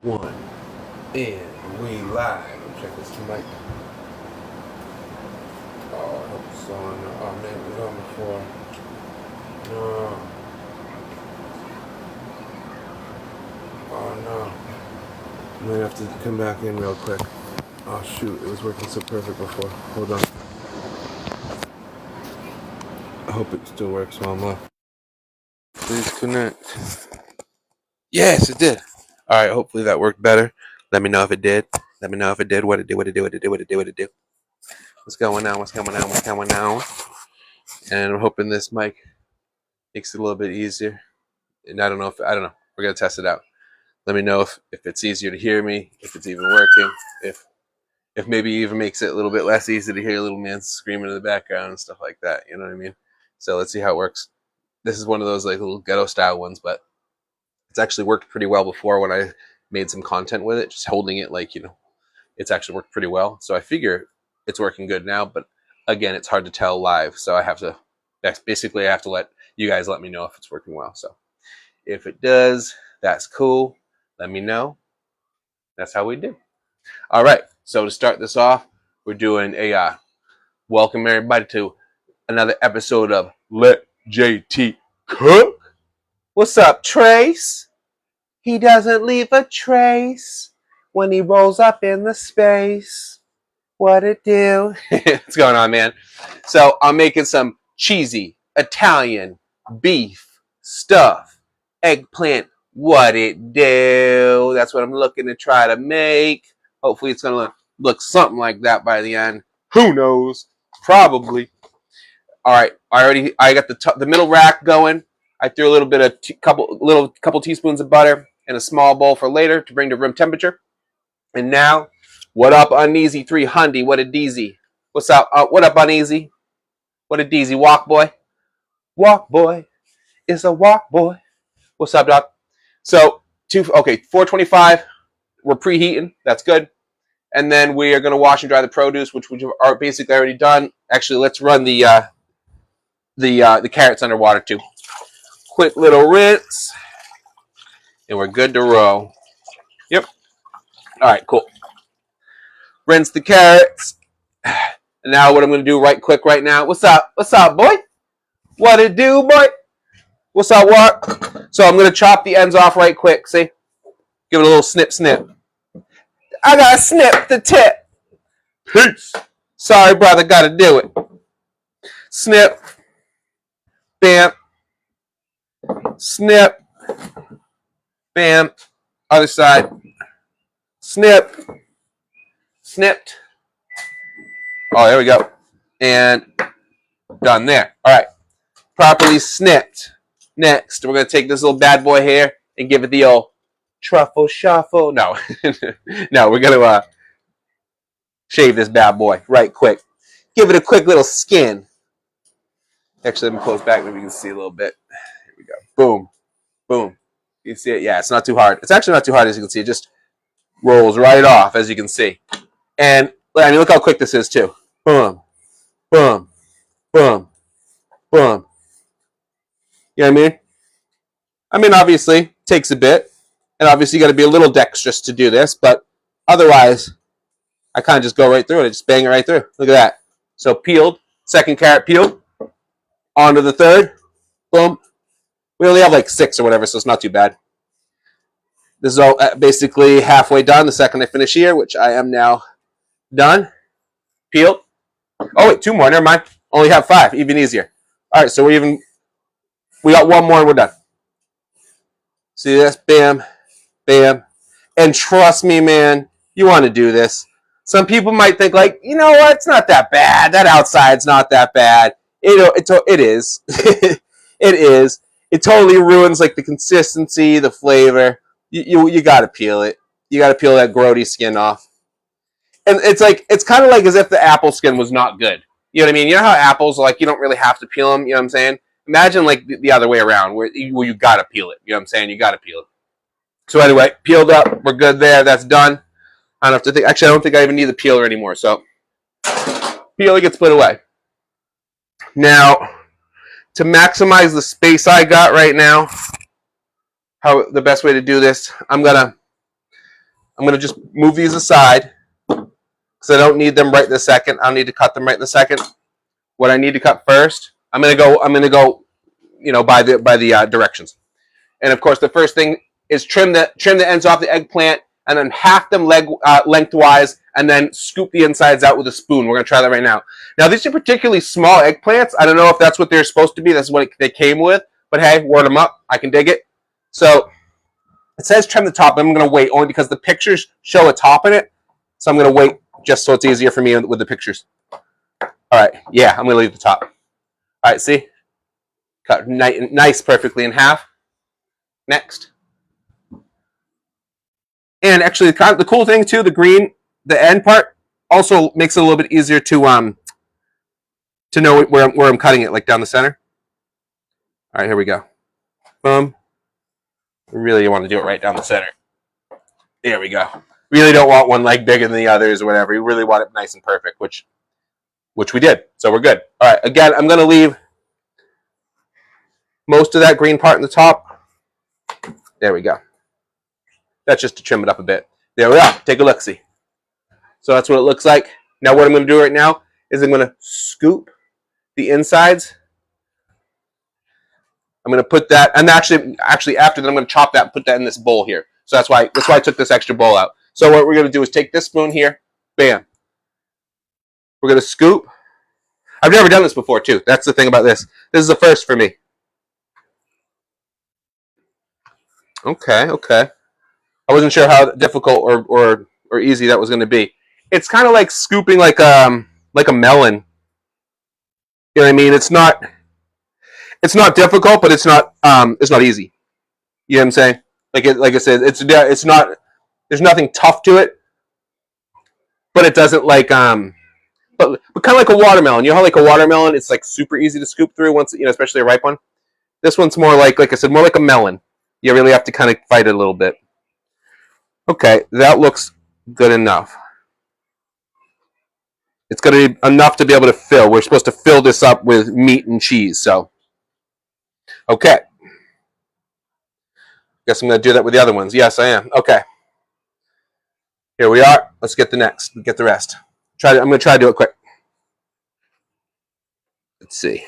One. And we live. Check this mic. Oh, I hope it's on. Oh man, it was on before. No. Oh no. I'm gonna have to come back in real quick. Oh shoot, it was working so perfect before. Hold on. I hope it still works while I'm off. Please connect. Yes, it did. Alright, hopefully that worked better. Let me know if it did. Let me know if it did. What it did, what it did, what it did, what it did, what it did. What's going on? What's going on? What's going on? And I'm hoping this mic makes it a little bit easier. And I don't know. We're gonna test it out. Let me know if it's easier to hear me, if it's even working, if maybe even makes it a little bit less easy to hear little man screaming in the background and stuff like that. You know what I mean? So let's see how it works. This is one of those like little ghetto style ones, but it's actually worked pretty well before when I made some content with it. Just holding it like, it's actually worked pretty well. So I figure it's working good now, but again, it's hard to tell live. So I have to let you guys let me know if it's working well. So if it does, that's cool. Let me know. That's how we do. All right. So to start this off, we're doing a welcome everybody to another episode of Let JT Cook. What's up, Trace? He doesn't leave a trace when he rolls up in the space. What it do? What's going on, man? So I'm making some cheesy Italian beef stuff, eggplant. What it do? That's what I'm looking to try to make. Hopefully it's gonna look something like that by the end. Who knows? Probably. All right. I got the middle rack going. I threw a little bit of couple teaspoons of butter in a small bowl for later to bring to room temperature. And now, what up, Uneasy 300? What a deezy. What's up? What up, Uneasy? What a deezy. Walk boy. Walk boy. It's a walk boy. What's up, doc? So, 425. We're preheating. That's good. And then we are going to wash and dry the produce, which we are basically already done. Actually, let's run the carrots underwater too. Quick little rinse, and we're good to roll. Yep. All right, cool. Rinse the carrots. And now what I'm going to do right now. What's up? What's up, boy? What it do, boy? What's up, what? So I'm going to chop the ends off right quick, see? Give it a little snip, snip. I got to snip the tip. Peace. Sorry, brother, got to do it. Snip. Bam. Snip. Bam. Other side. Snip. Snipped. Oh, there we go. And done there. All right. Properly snipped. Next, we're going to take this little bad boy here and give it the old truffle shuffle. No. No, we're going to shave this bad boy right quick. Give it a quick little skin. Actually, let me close back. Maybe you can see a little bit. Here we go. Boom. Boom. You can see it? Yeah, it's not too hard. It's actually not too hard, as you can see. It just rolls right off, as you can see. And I mean, look how quick this is, too. Boom. Boom. Boom. Boom. You know what I mean? I mean, obviously, it takes a bit. And obviously, you got to be a little dexterous to do this. But otherwise, I kind of just go right through it. I just bang it right through. Look at that. So peeled. Second carrot peeled. On to the third. Boom. We only have like 6 or whatever, so it's not too bad. This is all basically halfway done. The second I finish here, which I am now done. Peeled. Oh, wait, 2 more. Never mind. Only have 5. Even easier. All right, so we got 1 more and we're done. See this? Bam. Bam. And trust me, man, you want to do this. Some people might think like, you know what? It's not that bad. That outside's not that bad. It is. It is. It totally ruins like the consistency, the flavor. You gotta peel it. You gotta peel that grody skin off. And it's kind of like as if the apple skin was not good. You know what I mean? You know how apples like you don't really have to peel them. You know what I'm saying? Imagine like the other way around, where you gotta peel it. You know what I'm saying? You gotta peel it. So anyway, peeled up. We're good there. That's done. I don't have to think. Actually, I don't think I even need the peeler anymore. So peeler gets put away. Now, to maximize the space I got right now, how the best way to do this, I'm gonna I'm going to just move these aside because I don't need them right this second. I don't need to cut them right this second. What I need to cut first, I'm going to go, you know, by the directions. And of course, the first thing is trim the ends off the eggplant, and then half them lengthwise, and then scoop the insides out with a spoon. We're going to try that right now. Now, these are particularly small eggplants. I don't know if that's what they're supposed to be. That's what they came with. But hey, word them up. I can dig it. So it says trim the top, but I'm going to wait only because the pictures show a top in it. So I'm going to wait just so it's easier for me with the pictures. All right. Yeah, I'm going to leave the top. All right, see? Cut nice perfectly in half. Next. And actually, the cool thing too, the end part also makes it a little bit easier to know where I'm cutting it, like down the center. All right, here we go. Boom. Really want to do it right down the center. There we go. Really don't want one leg bigger than the others or whatever. You really want it nice and perfect, which we did. So we're good. All right, again, I'm going to leave most of that green part in the top. There we go. That's just to trim it up a bit. There we are. Take a look-see. So that's what it looks like. Now what I'm going to do right now is I'm going to scoop the insides. I'm going to put that, and actually after that I'm going to chop that and put that in this bowl here. So that's why I took this extra bowl out. So what we're going to do is take this spoon here, bam. We're going to scoop. I've never done this before too. That's the thing about this. This is the first for me. Okay. I wasn't sure how difficult or easy that was going to be. It's kind of like scooping like a melon. You know what I mean? It's not difficult, but it's not easy. You know what I'm saying? Like I said, it's not. There's nothing tough to it, but it doesn't like but kind of like a watermelon. You know how like a watermelon, it's like super easy to scoop through once, you know, especially a ripe one. This one's more like I said, more like a melon. You really have to kind of fight it a little bit. Okay, that looks good enough. It's going to be enough to be able to fill. We're supposed to fill this up with meat and cheese, so. Okay. Guess I'm going to do that with the other ones. Yes, I am. Okay. Here we are. Let's get the next. Get the rest. I'm going to try to do it quick. Let's see.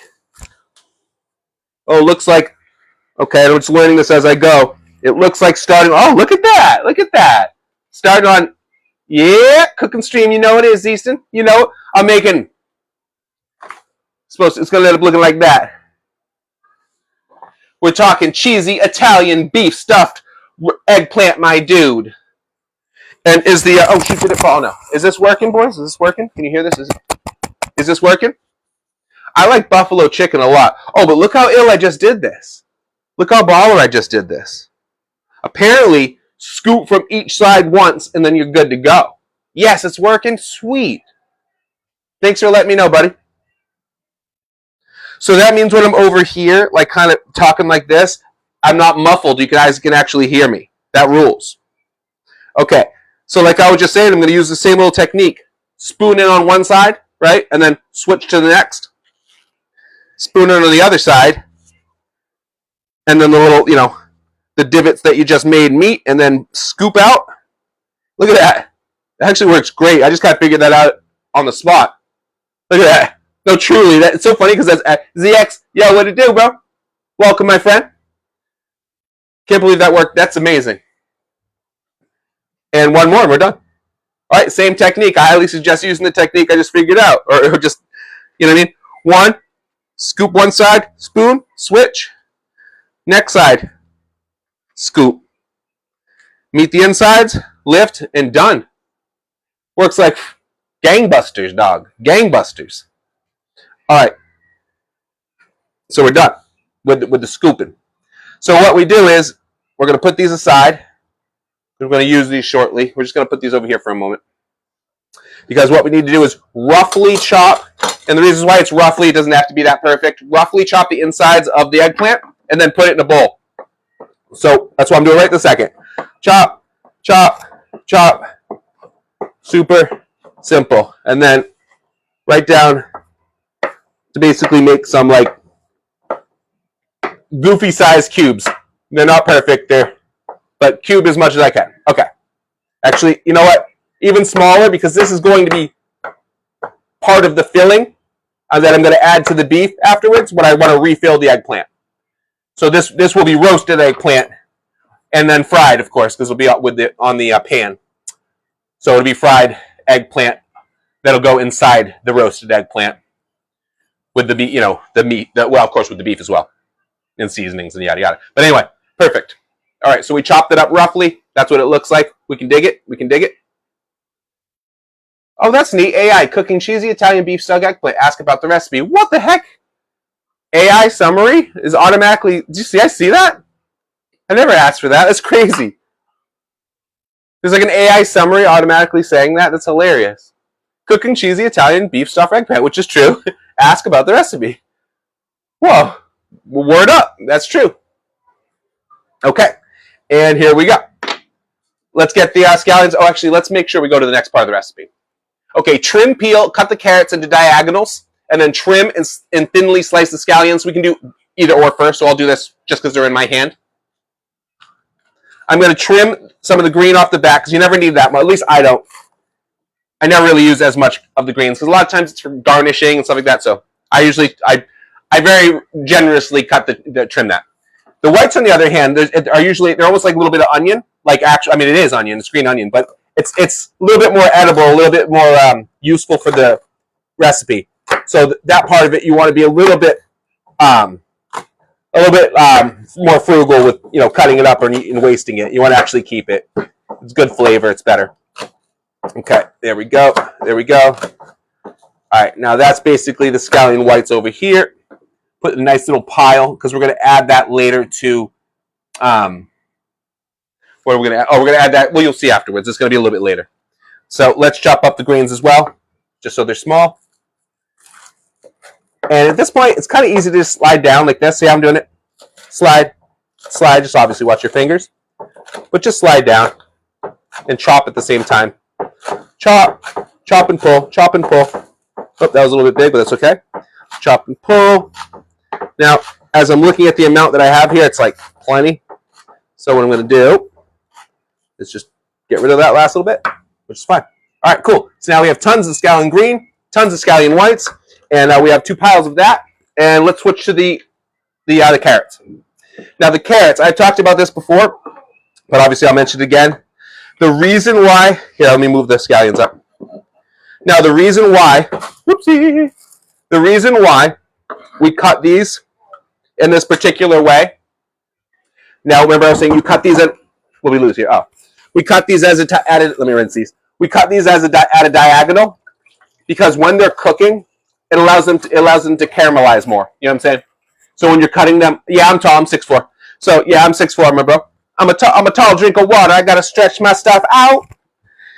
Oh, it looks like, okay, I'm just learning this as I go. It looks like starting, oh, look at that. Look at that. Starting on, yeah, cooking stream. You know what it is, Easton. You know, I'm making, it's going to end up looking like that. We're talking cheesy Italian beef stuffed eggplant, my dude. And is the, oh, shoot, did it fall? No. Is this working, boys? Is this working? Can you hear this? Is this working? I like buffalo chicken a lot. Oh, but look how ill I just did this. Look how baller I just did this. Apparently, scoop from each side once, and then you're good to go. Yes, it's working. Sweet. Thanks for letting me know, buddy. So that means when I'm over here, like kind of talking like this, I'm not muffled. You guys can actually hear me. That rules. Okay. So like I was just saying, I'm going to use the same little technique. Spoon in on one side, right? And then switch to the next. Spoon in on the other side. And then the little, you know, the divots that you just made meat, and then scoop out. Look at that. It actually works great. I just kind of figured that out on the spot. Look at that. No, truly, it's so funny because that's ZX. Yo, what it do, bro? Welcome, my friend. Can't believe that worked. That's amazing. And one more, and we're done. All right, same technique. I highly suggest using the technique I just figured out, or just, you know what I mean? One, scoop one side, spoon, switch. Next side, scoop. Meet the insides, lift, and done. Works like gangbusters, dog. Gangbusters. All right. So we're done with the scooping. So what we do is we're going to put these aside. We're going to use these shortly. We're just going to put these over here for a moment. Because what we need to do is roughly chop, and the reason why it's roughly, it doesn't have to be that perfect, roughly chop the insides of the eggplant and then put it in a bowl. So that's what I'm doing right this second. Chop, chop, chop. Super simple. And then right down to basically make some like goofy size cubes. They're not perfect, but cube as much as I can. Okay. Actually, you know what? Even smaller, because this is going to be part of the filling that I'm going to add to the beef afterwards when I want to refill the eggplant. So this will be roasted eggplant and then fried, of course, because it'll be on the pan. So it'll be fried eggplant that'll go inside the roasted eggplant with the beef, the meat. Well, of course, with the beef as well, and seasonings and yada yada. But anyway, perfect. All right, so we chopped it up roughly. That's what it looks like. We can dig it. We can dig it. Oh, that's neat. AI, cooking cheesy Italian beef stuck eggplant. Ask about the recipe. What the heck? AI summary is automatically... Do you see? I see that? I never asked for that. That's crazy. There's like an AI summary automatically saying that. That's hilarious. Cooking cheesy Italian beef stuffed eggplant, which is true. Ask about the recipe. Whoa. Word up. That's true. Okay. And here we go. Let's get the scallions. Oh, actually, let's make sure we go to the next part of the recipe. Okay, trim, peel, cut the carrots into diagonals, and then trim and thinly slice the scallions. We can do either or first, so I'll do this just because they're in my hand. I'm going to trim some of the green off the back, because you never need that much. At least I don't. I never really use as much of the greens, because a lot of times it's for garnishing and stuff like that, so I very generously trim that. The whites, on the other hand, they're almost like a little bit of onion. Like it is onion, it's green onion, but it's a little bit more edible, a little bit more useful for the recipe. So that part of it, you want to be a little bit more frugal with cutting it up and wasting it. You want to actually keep it. It's good flavor. It's better. Okay, there we go. There we go. All right, now that's basically the scallion whites over here. Put a nice little pile, because we're going to add that later to. What are we going to add? Oh, we're going to add that. Well, you'll see afterwards. It's going to be a little bit later. So let's chop up the greens as well, just so they're small. And at this point, it's kind of easy to just slide down like this. See how I'm doing it? Slide, slide. Just obviously watch your fingers. But just slide down and chop at the same time. Chop, chop and pull, chop and pull. Oh, that was a little bit big, but that's okay. Chop and pull. Now, as I'm looking at the amount that I have here, it's like plenty. So what I'm going to do is just get rid of that last little bit, which is fine. All right, cool. So now we have tons of scallion green, tons of scallion whites, and we have 2 piles of that. And let's switch to the carrots. Now the carrots, I talked about this before, but obviously I'll mention it again. The reason why, here, let me move the scallions up. Now the reason why, whoopsie, the reason why we cut these in this particular way. Now remember I was saying you cut these at, what did we lose here? Oh. We cut these let me rinse these. We cut these at a diagonal, because when they're cooking, it allows them to caramelize more. You know what I'm saying? So when you're cutting them, yeah, I'm tall. I'm 6'4". So yeah, I'm 6'4", my bro. I'm a tall drink of water. I gotta stretch my stuff out.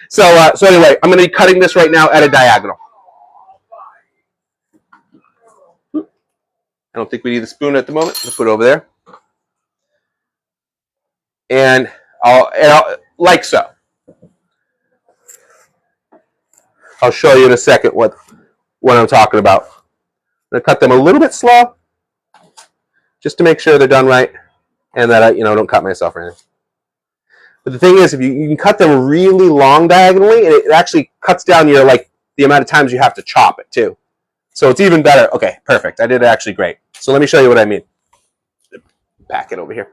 So anyway, I'm gonna be cutting this right now at a diagonal. I don't think we need the spoon at the moment. Let's put it over there. And I'll like so. I'll show you in a second what I'm talking about. I'm gonna cut them a little bit slow, just to make sure they're done right, and that I don't cut myself or anything. But the thing is, if you can cut them really long diagonally, and it actually cuts down your the amount of times you have to chop it too. So it's even better. Okay, perfect. I did actually great. So let me show you what I mean. Pack it over here.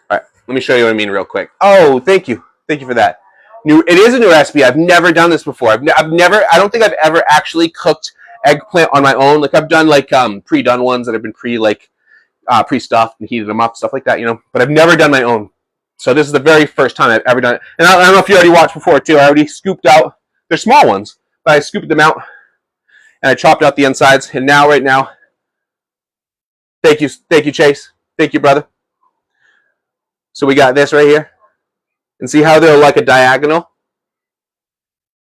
All right, let me show you what I mean real quick. Oh, thank you. Thank you for that. It is a new recipe. I've never done this before. I don't think I've ever actually cooked eggplant on my own. Like I've done pre-done ones that have been pre-stuffed and heated them up, stuff like that, But I've never done my own. So this is the very first time I've ever done it. And I don't know if you already watched before too. I already scooped out. They're small ones, but I scooped them out and I chopped out the insides. And now, right now, thank you, Chase. Thank you, brother. So we got this right here. And see how they're like a diagonal?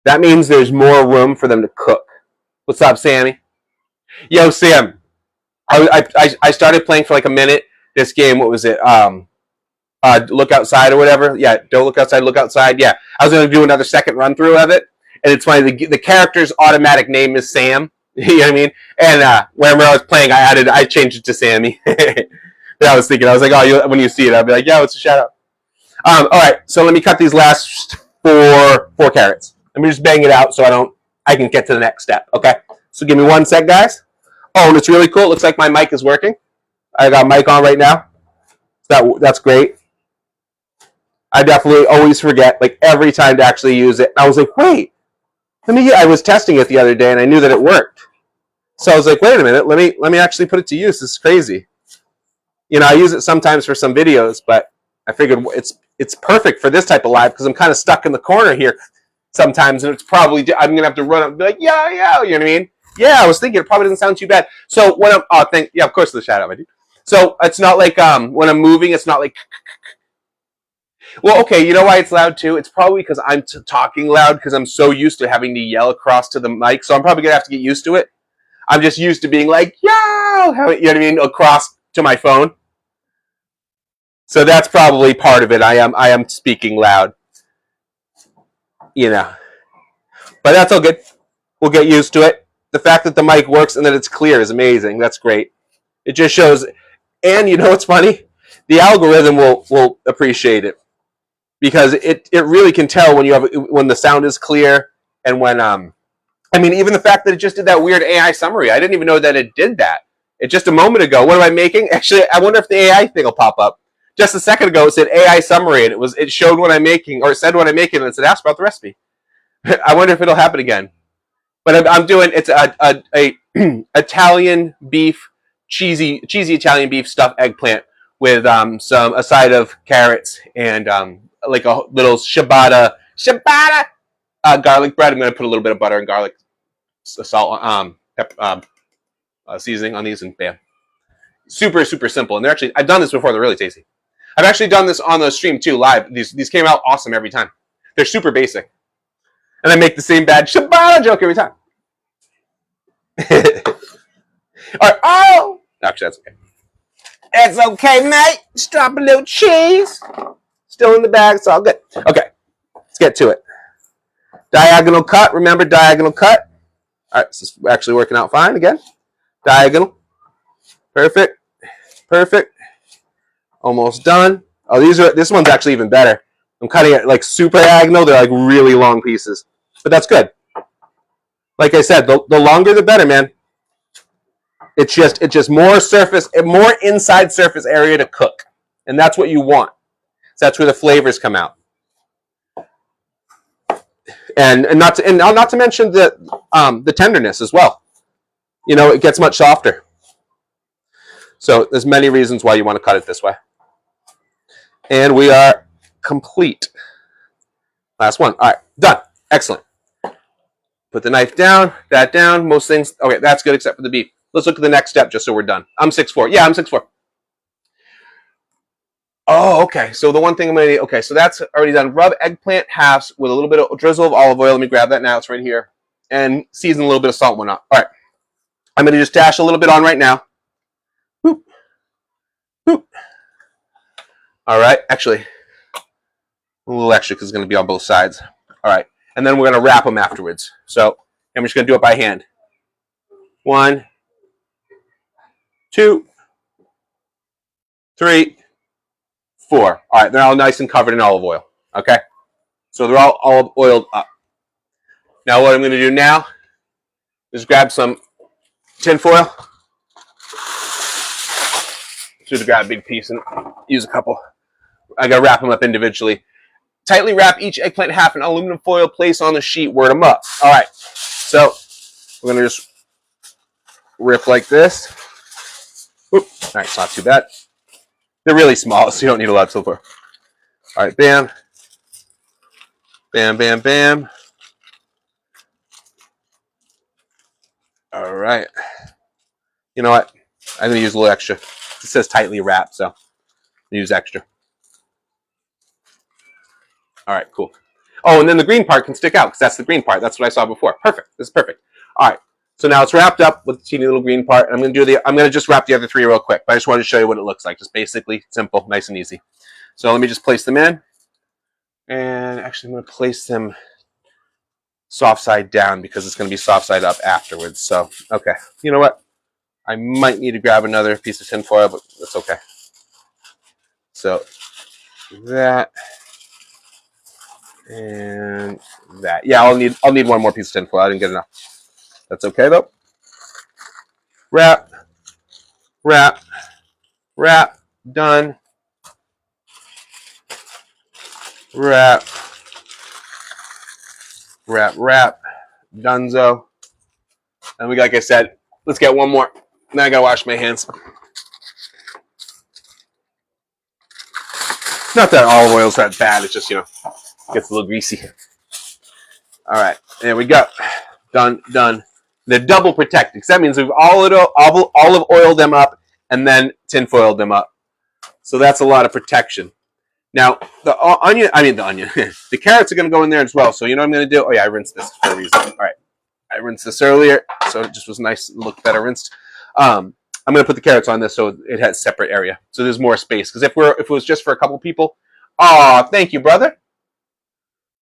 That means there's more room for them to cook. What's up, Sammy? Yo, Sam. I started playing for like a minute. This game, what was it? Look Outside or whatever. Yeah, Don't Look Outside, Look Outside. Yeah, I was going to do another second run through of it. And it's funny, the character's automatic name is Sam. You know what I mean? And whenever I was playing, I changed it to Sammy. I was thinking, I was like, when you see it, I'll be like, yeah, it's a shout out. All right, so let me cut these last 4 4 carats. Let me just bang it out so I can get to the next step. Okay. So give me 1 sec, guys. Oh, and it's really cool. It looks like my mic is working. I got mic on right now. That's great. I definitely always forget, like every time, to actually use it. I was like, wait, I was testing it the other day and I knew that it worked. So I was like, wait a minute, let me actually put it to use. This is crazy. You know, I use it sometimes for some videos, but I figured it's perfect for this type of live because I'm kind of stuck in the corner here sometimes, and it's probably I'm gonna have to run up and be like, yeah, you know what I mean? Yeah, I was thinking it probably doesn't sound too bad. So when of course the shout out, my dude. So it's not like when I'm moving, it's not like. Well, okay, you know why it's loud too? It's probably because I'm talking loud because I'm so used to having to yell across to the mic. So I'm probably gonna have to get used to it. I'm just used to being like, yo, you know what I mean, across to my phone. So that's probably part of it. I am speaking loud, you know, but that's all good. We'll get used to it. The fact that the mic works and that it's clear is amazing. That's great. It just shows, and you know what's funny? The algorithm will appreciate it because it really can tell when the sound is clear and when I mean, even the fact that it just did that weird AI summary. I didn't even know that it did that. It just a moment ago. What am I making? Actually, I wonder if the AI thing will pop up. Just a second ago, it said AI summary, and it showed what I'm making, or it said what I'm making, and it said ask about the recipe. I wonder if it'll happen again. But I'm doing it's a Italian beef, cheesy Italian beef stuffed eggplant with a side of carrots and like a little ciabatta garlic bread. I'm going to put a little bit of butter and garlic, salt, seasoning on these, and bam. Super simple, and I've done this before. They're really tasty. I've actually done this on the stream too, live. These came out awesome every time. They're super basic, and I make the same bad ciabatta joke every time. All right. Oh, actually, that's okay. It's okay, mate. Just drop a little cheese. Still in the bag. It's all good. Okay, let's get to it. Diagonal cut. Remember diagonal cut. All right, this is actually working out fine again. Diagonal. Perfect. Almost done. Oh, this one's actually even better. I'm cutting it like super diagonal. They're like really long pieces, but that's good. Like I said, the longer the better, man. It's just more surface, more inside surface area to cook, and that's what you want. So that's where the flavors come out, and not to mention the tenderness as well. You know, it gets much softer. So there's many reasons why you want to cut it this way. And we are complete. Last one. All right, done. Excellent. Put the knife down, that down. Most things, okay, that's good except for the beef. Let's look at the next step just so we're done. I'm 6'4". Yeah, I'm 6'4". Oh, okay. So the one thing I'm going to need, okay, so that's already done. Rub eggplant halves with a little bit of drizzle of olive oil. Let me grab that now. It's right here. And season a little bit of salt and whatnot. All right. I'm going to just dash a little bit on right now. Boop. Boop. All right. Actually, a little extra because it's going to be on both sides. All right. And then we're going to wrap them afterwards. So I'm just going to do it by hand. 1, 2, 3, 4. All right. They're all nice and covered in olive oil. Okay. So they're all olive oiled up. Now what I'm going to do now is grab some tin foil. Should grab a big piece and use a couple. I got to wrap them up individually. Tightly wrap each eggplant in half in aluminum foil. Place on the sheet. Word them up. All right. So we're going to just rip like this. Oop. All right. It's not too bad. They're really small, so you don't need a lot of silver. All right. Bam. Bam, bam, bam. All right. You know what? I'm going to use a little extra. It says tightly wrapped, so use extra. All right, cool. Oh, and then the green part can stick out because that's the green part. That's what I saw before. Perfect. This is perfect. All right. So now it's wrapped up with the teeny little green part. I'm going to just wrap the other 3 real quick. But I just wanted to show you what it looks like. Just basically simple, nice and easy. So let me just place them in. And actually, I'm going to place them soft side down because it's going to be soft side up afterwards. So, okay. You know what? I might need to grab another piece of tin foil, but that's okay. So that. And that. Yeah, I'll need one more piece of tinfoil. I didn't get enough. That's okay though. Wrap, wrap, wrap. Done. Wrap, wrap, wrap. Dunzo. And we, like I said, let's get one more. Now I gotta wash my hands. Not that olive oil's that bad. It's just, gets a little greasy. All right, there we go. Done, done. They're double protected because that means we've olive oiled them up and then tinfoiled them up. So that's a lot of protection. Now, the onion, the carrots are going to go in there as well. So you know what I'm going to do? Oh, yeah, I rinsed this for a reason. All right. I rinsed this earlier, so it just was nice and looked better rinsed. I'm going to put the carrots on this so it has separate area. So there's more space. Because if it was just for a couple people, oh, thank you, brother.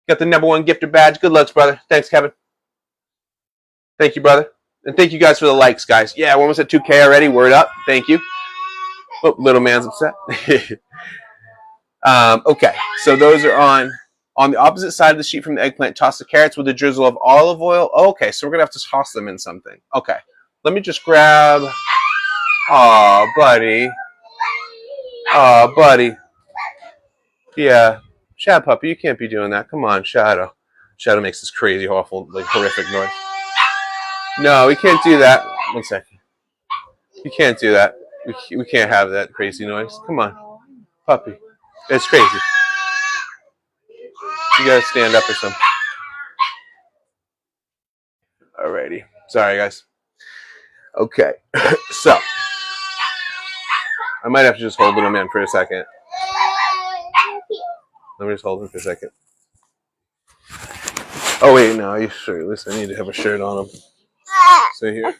Got the #1 gifter badge. Good luck, brother. Thanks, Kevin. Thank you, brother. And thank you guys for the likes, guys. Yeah, we're almost at 2K already. Word up. Thank you. Oh, little man's upset. Okay, so those are on the opposite side of the sheet from the eggplant. Toss the carrots with a drizzle of olive oil. Okay, so we're going to have to toss them in something. Okay, let me just grab... Aw, buddy. Aw, buddy. Yeah. Shadow puppy, you can't be doing that. Come on, Shadow. Shadow makes this crazy, awful, like horrific noise. No, we can't do that. 1 second. You can't do that. We can't have that crazy noise. Come on. Puppy. It's crazy. You gotta stand up or something. Alrighty. Sorry, guys. Okay. So. I might have to just hold little man for a second. Let me just hold him for a second. Oh, wait, no, are you shirtless? I need to have a shirt on him. So here.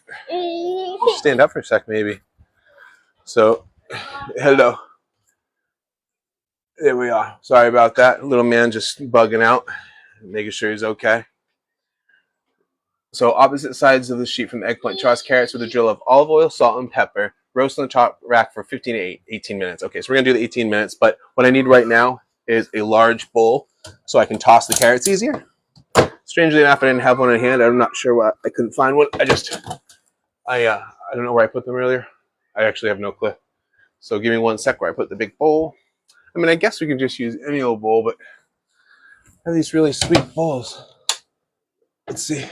Just stand up for a sec, maybe. So, hello. There we are. Sorry about that. Little man just bugging out, making sure he's okay. So, opposite sides of the sheet from the eggplant. Toss carrots with a drill of olive oil, salt, and pepper. Roast on the top rack for 15 to 18 minutes. Okay, so we're going to do the 18 minutes, but what I need right now is a large bowl so I can toss the carrots easier. Strangely enough, I didn't have one in hand. I'm not sure why I couldn't find one. I don't know where I put them earlier. I actually have no clue. So give me 1 sec where I put the big bowl. I mean, I guess we can just use any old bowl, but I have these really sweet bowls. Let's see.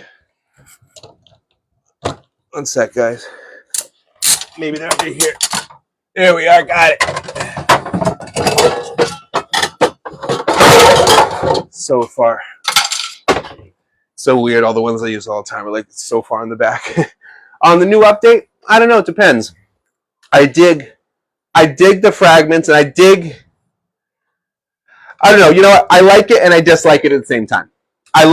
1 sec, guys. Maybe they're over here. There we are. Got it. So far. So weird. All the ones I use all the time are like so far in the back. On the new update, I don't know. It depends. I dig the fragments, and I don't know. You know what? I like it and I dislike it at the same time. I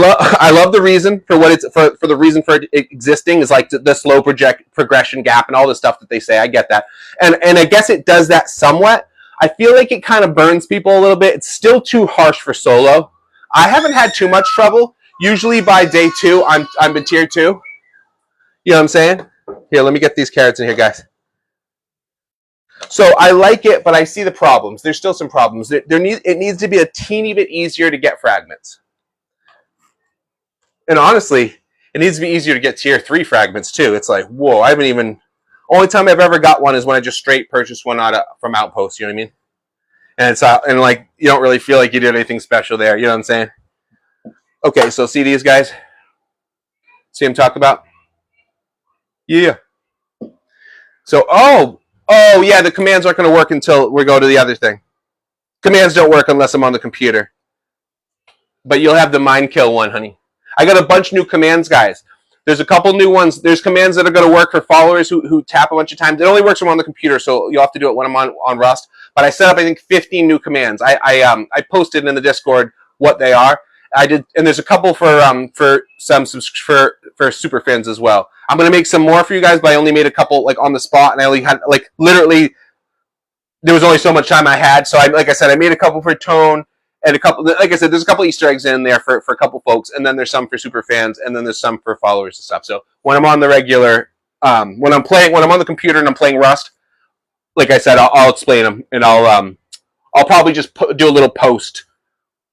love the reason for what it's for the reason for it existing is like the slow progression gap and all the stuff that they say. I get that, and I guess it does that somewhat. I feel like it kind of burns people a little bit. It's still too harsh for solo. I haven't had too much trouble. Usually by day 2, I'm in tier 2. You know what I'm saying? Here, let me get these carrots in here, guys. So I like it, but I see the problems. There's still some problems. It needs to be a teeny bit easier to get fragments. And honestly, it needs to be easier to get tier 3 fragments too. It's like, whoa, I haven't even... Only time I've ever got one is when I just straight purchased one from Outpost, you know what I mean? And it's and like, you don't really feel like you did anything special there, you know what I'm saying? Okay, so see these guys? See them talk about? Yeah. So, oh yeah, the commands aren't going to work until we go to the other thing. Commands don't work unless I'm on the computer. But you'll have the mind kill one, honey. I got a bunch of new commands, guys. There's a couple new ones. There's commands that are going to work for followers who tap a bunch of times. It only works when I'm on the computer, so you'll have to do it when I'm on Rust. But I set up, I think, 15 new commands. I posted in the Discord what they are. I did, and there's a couple for super fans as well. I'm going to make some more for you guys, but I only made a couple like on the spot, and I only had like literally there was only so much time I had. So like I said, I made a couple for Tone. And a couple, like I said, there's a couple Easter eggs in there for a couple folks, and then there's some for super fans, and then there's some for followers and stuff. So when I'm on the regular, when I'm on the computer and I'm playing Rust, like I said, I'll explain them, and I'll probably just do a little post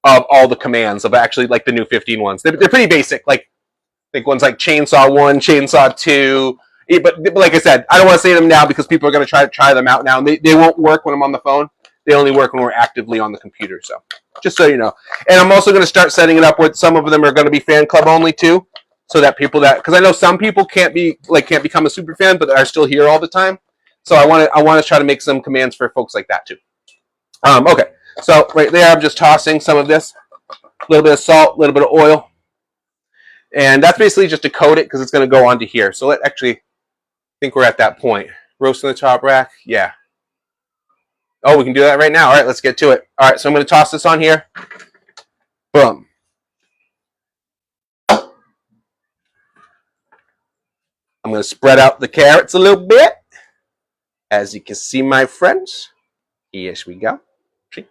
of all the commands of actually like the new 15 ones. They're pretty basic. Like I think one's like chainsaw 1, chainsaw 2. But like I said, I don't want to say them now because people are going to try them out now. And they won't work when I'm on the phone. They only work when we're actively on the computer. So just so you know. And I'm also going to start setting it up where some of them are going to be fan club only too. So that people because I know some people can't become a super fan, but are still here all the time. So I want to try to make some commands for folks like that too. Okay, so right there, I'm just tossing some of this, a little bit of salt, a little bit of oil, and that's basically just to coat it because it's going to go onto here. So let actually think we're at that point. Roast on the top rack, yeah. Oh, we can do that right now. All right, let's get to it. All right, so I'm going to toss this on here. Boom. I'm going to spread out the carrots a little bit. As you can see, my friends. Yes, we go. See?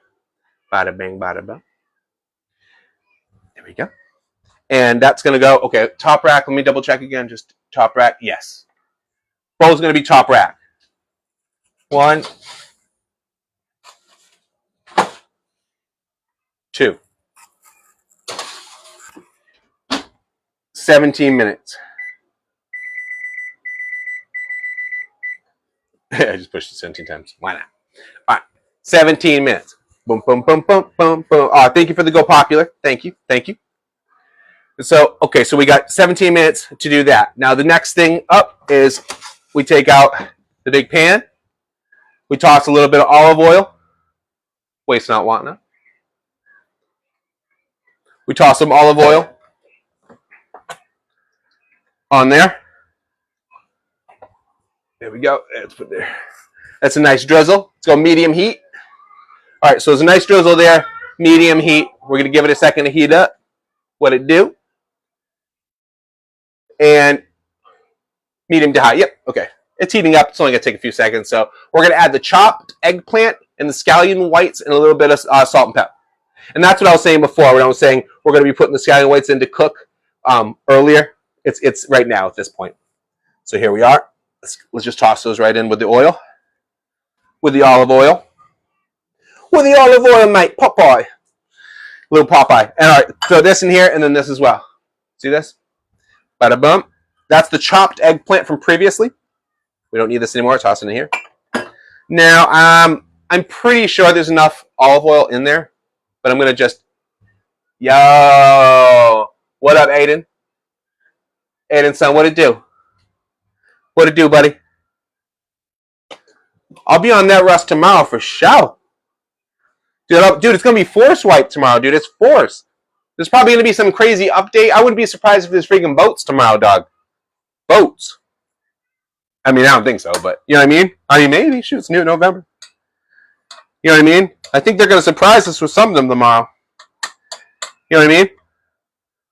Bada bang, bada bang. There we go. And that's going to go, okay, top rack. Let me double check again. Just top rack. Yes. Bowl's going to be top rack. 1, 2. 17 minutes. I just pushed it 17 times. Why not? All right. 17 minutes. Boom, boom, boom, boom, boom, boom. Oh, thank you for the Go Popular. Thank you. Thank you. So, okay, so we got 17 minutes to do that. Now, the next thing up is we take out the big pan. We toss a little bit of olive oil. Waste not, want not. We toss some olive oil on there. There we go. Let's put there. That's a nice drizzle. Let's go medium heat. All right, so there's a nice drizzle there. Medium heat. We're going to give it a second to heat up. What it do? And medium to high. Yep, okay. It's heating up. It's only going to take a few seconds. So we're going to add the chopped eggplant and the scallion whites and a little bit of salt and pepper. And that's what I was saying before when I was saying we're going to be putting the scallion whites in to cook earlier. It's right now at this point. So here we are. Let's just toss those right in with the oil. With the olive oil. With the olive oil, mate. Popeye. Little Popeye. And all right, throw this in here and then this as well. See this? Bada boom. That's the chopped eggplant from previously. We don't need this anymore. Toss it in here. Now, I'm pretty sure there's enough olive oil in there, but I'm going to just... Yo! What up, Aiden? Aiden, son, what'd it do? What'd it do, buddy? I'll be on that Rust tomorrow for sure. Dude, it's going to be force wipe tomorrow, dude. It's force. There's probably going to be some crazy update. I wouldn't be surprised if there's freaking boats tomorrow, dog. Boats. I mean, I don't think so, but you know what I mean? I mean, maybe. Shoot, it's new November. You know what I mean? I think they're going to surprise us with some of them tomorrow. You know what I mean?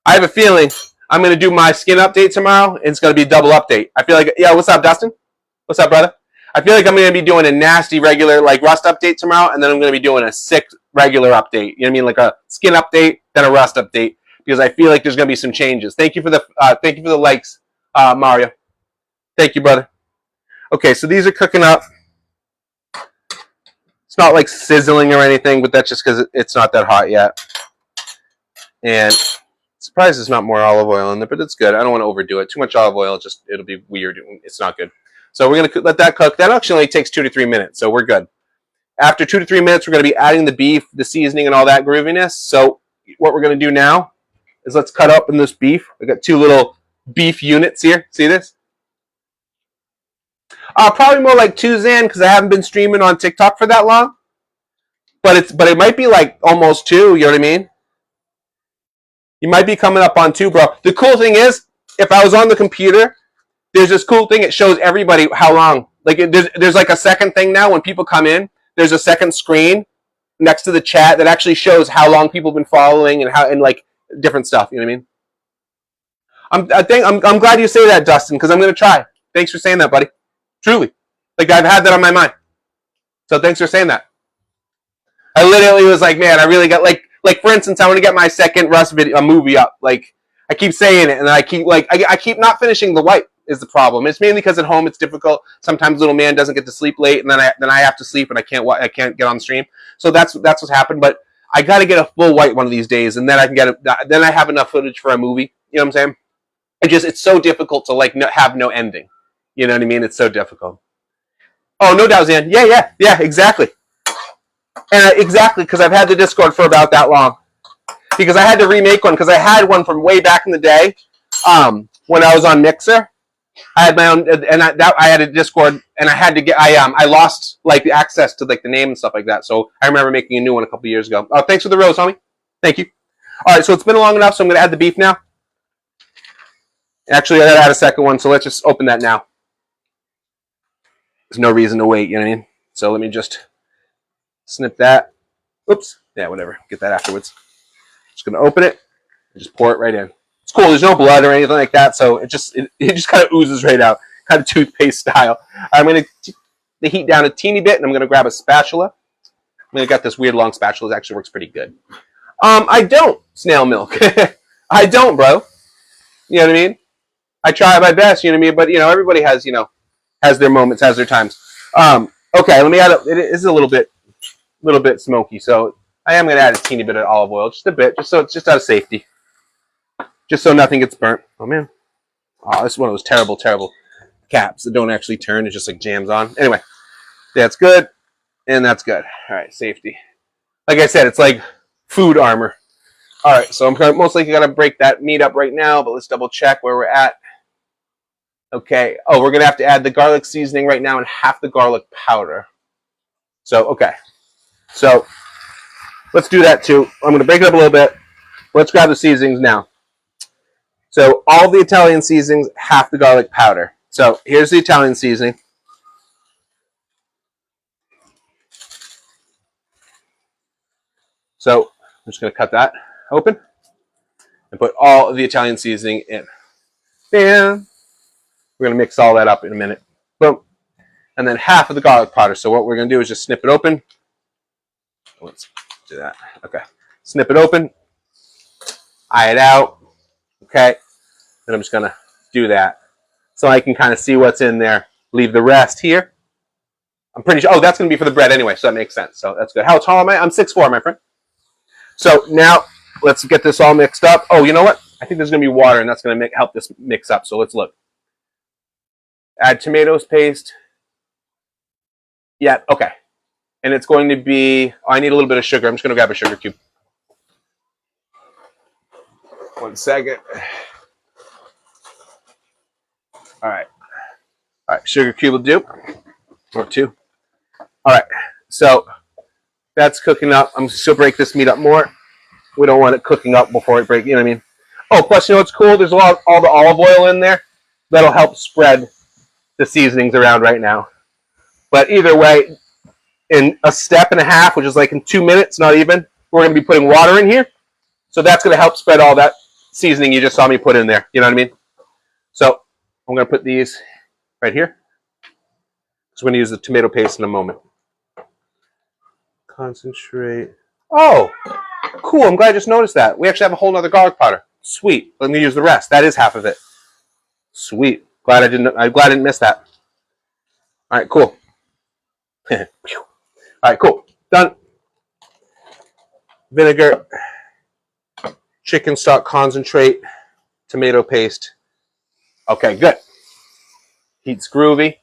I have a feeling I'm going to do my skin update tomorrow, and it's going to be a double update. I feel like, yeah, what's up, Dustin? What's up, brother? I feel like I'm going to be doing a nasty regular like Rust update tomorrow, and then I'm going to be doing a sick regular update. You know what I mean? Like a skin update, then a Rust update, because I feel like there's going to be some changes. Thank you for the likes, Mario. Thank you, brother. Okay, so these are cooking up. It's not like sizzling or anything, but that's just because it's not that hot yet. And surprised there's not more olive oil in there, but it's good. I don't want to overdo it. Too much olive oil, it'll be weird. It's not good. So we're going to let that cook. That actually only takes 2 to 3 minutes, so we're good. After 2 to 3 minutes, we're going to be adding the beef, the seasoning, and all that grooviness. So what we're going to do now is let's cut up in this beef. I got 2 little beef units here. See this? Probably more like 2 Zan because I haven't been streaming on TikTok for that long. But it might be like almost 2. You know what I mean? You might be coming up on 2, bro. The cool thing is, if I was on the computer, there's this cool thing. It shows everybody how long. Like there's like a second thing now when people come in. There's a second screen next to the chat that actually shows how long people have been following and like different stuff. You know what I mean? I'm glad you say that, Dustin, because I'm gonna try. Thanks for saying that, buddy. Truly, like I've had that on my mind. So thanks for saying that. I literally was like, man, I really got like for instance, I want to get my second Rust video movie up. Like I keep saying it, and I keep I keep not finishing the wipe. Is the problem. It's mainly because at home it's difficult. Sometimes little man doesn't get to sleep late, and then I have to sleep, and I can't get on stream. So that's what's happened. But I got to get a full white one of these days, and then I can get it. Then I have enough footage for a movie. You know what I'm saying? It's so difficult to like have no ending. You know what I mean? It's so difficult. Oh, no doubt, Zan. Yeah, exactly. And exactly, because I've had the Discord for about that long. Because I had to remake one, because I had one from way back in the day, when I was on Mixer. I had my own, and I had a Discord, and I had to get, I lost like the access to like the name and stuff like that. So I remember making a new one a couple years ago. Oh, thanks for the rose, homie. Thank you. All right, so it's been long enough, so I'm going to add the beef now. Actually, I got to add a second one, so let's just open that now. There's no reason to wait, you know what I mean? So let me just snip that. Oops. Yeah, whatever. Get that afterwards. Just going to open it and just pour it right in. It's cool. There's no blood or anything like that, so it just kind of oozes right out, kind of toothpaste style. I'm going to the heat down a teeny bit, and I'm going to grab a spatula. I mean, I got this weird long spatula. It actually works pretty good. I don't snail milk. I don't, bro. You know what I mean? I try my best. You know what I mean? But everybody has has their moments, has their times. Okay, let me add. It is a little bit smoky, so I am going to add a teeny bit of olive oil, just a bit, just so it's just out of safety. Just so nothing gets burnt. Oh, man. Oh, this is one of those terrible, terrible caps that don't actually turn. It just like jams on. Anyway, that's good. And that's good. All right, safety. Like I said, it's like food armor. All right, so I'm most likely going to break that meat up right now, but let's double check where we're at. Okay. Oh, we're going to have to add the garlic seasoning right now and half the garlic powder. So, okay. So, let's do that too. I'm going to break it up a little bit. Let's grab the seasonings now. So all the Italian seasonings, half the garlic powder. So here's the Italian seasoning. So I'm just going to cut that open and put all of the Italian seasoning in. Bam. We're going to mix all that up in a minute. Boom. And then half of the garlic powder. So what we're going to do is just snip it open. Let's do that. Okay. Snip it open. Eye it out. Okay. And I'm just going to do that so I can kind of see what's in there. Leave the rest here. I'm pretty sure. Oh, that's going to be for the bread anyway, so that makes sense. So that's good. How tall am I? I'm 6'4", my friend. So now let's get this all mixed up. Oh, you know what? I think there's going to be water, and that's going to help this mix up. So let's look. Add tomatoes paste. Yeah, okay. And it's going to be, oh, I need a little bit of sugar. I'm just going to grab a sugar cube. 1 second. All right. All right, sugar cube will do. Or 2. All right, so that's cooking up. I'm still break this meat up more. We don't want it cooking up before it breaks, you know what I mean? Oh, plus, what's cool? There's all the olive oil in there. That'll help spread the seasonings around right now. But either way, in a step and a half, which is like in 2 minutes, not even, we're going to be putting water in here. So that's going to help spread all that seasoning you just saw me put in there. You know what I mean? So I'm going to put these right here. So we're going to use the tomato paste in a moment. Concentrate. Oh, cool. I'm glad I just noticed that. We actually have a whole other garlic powder. Sweet. Let me use the rest. That is half of it. Sweet. I'm glad I didn't miss that. All right, cool. All right, cool. Done. Vinegar, chicken stock concentrate, tomato paste. Okay, good. Heat's groovy.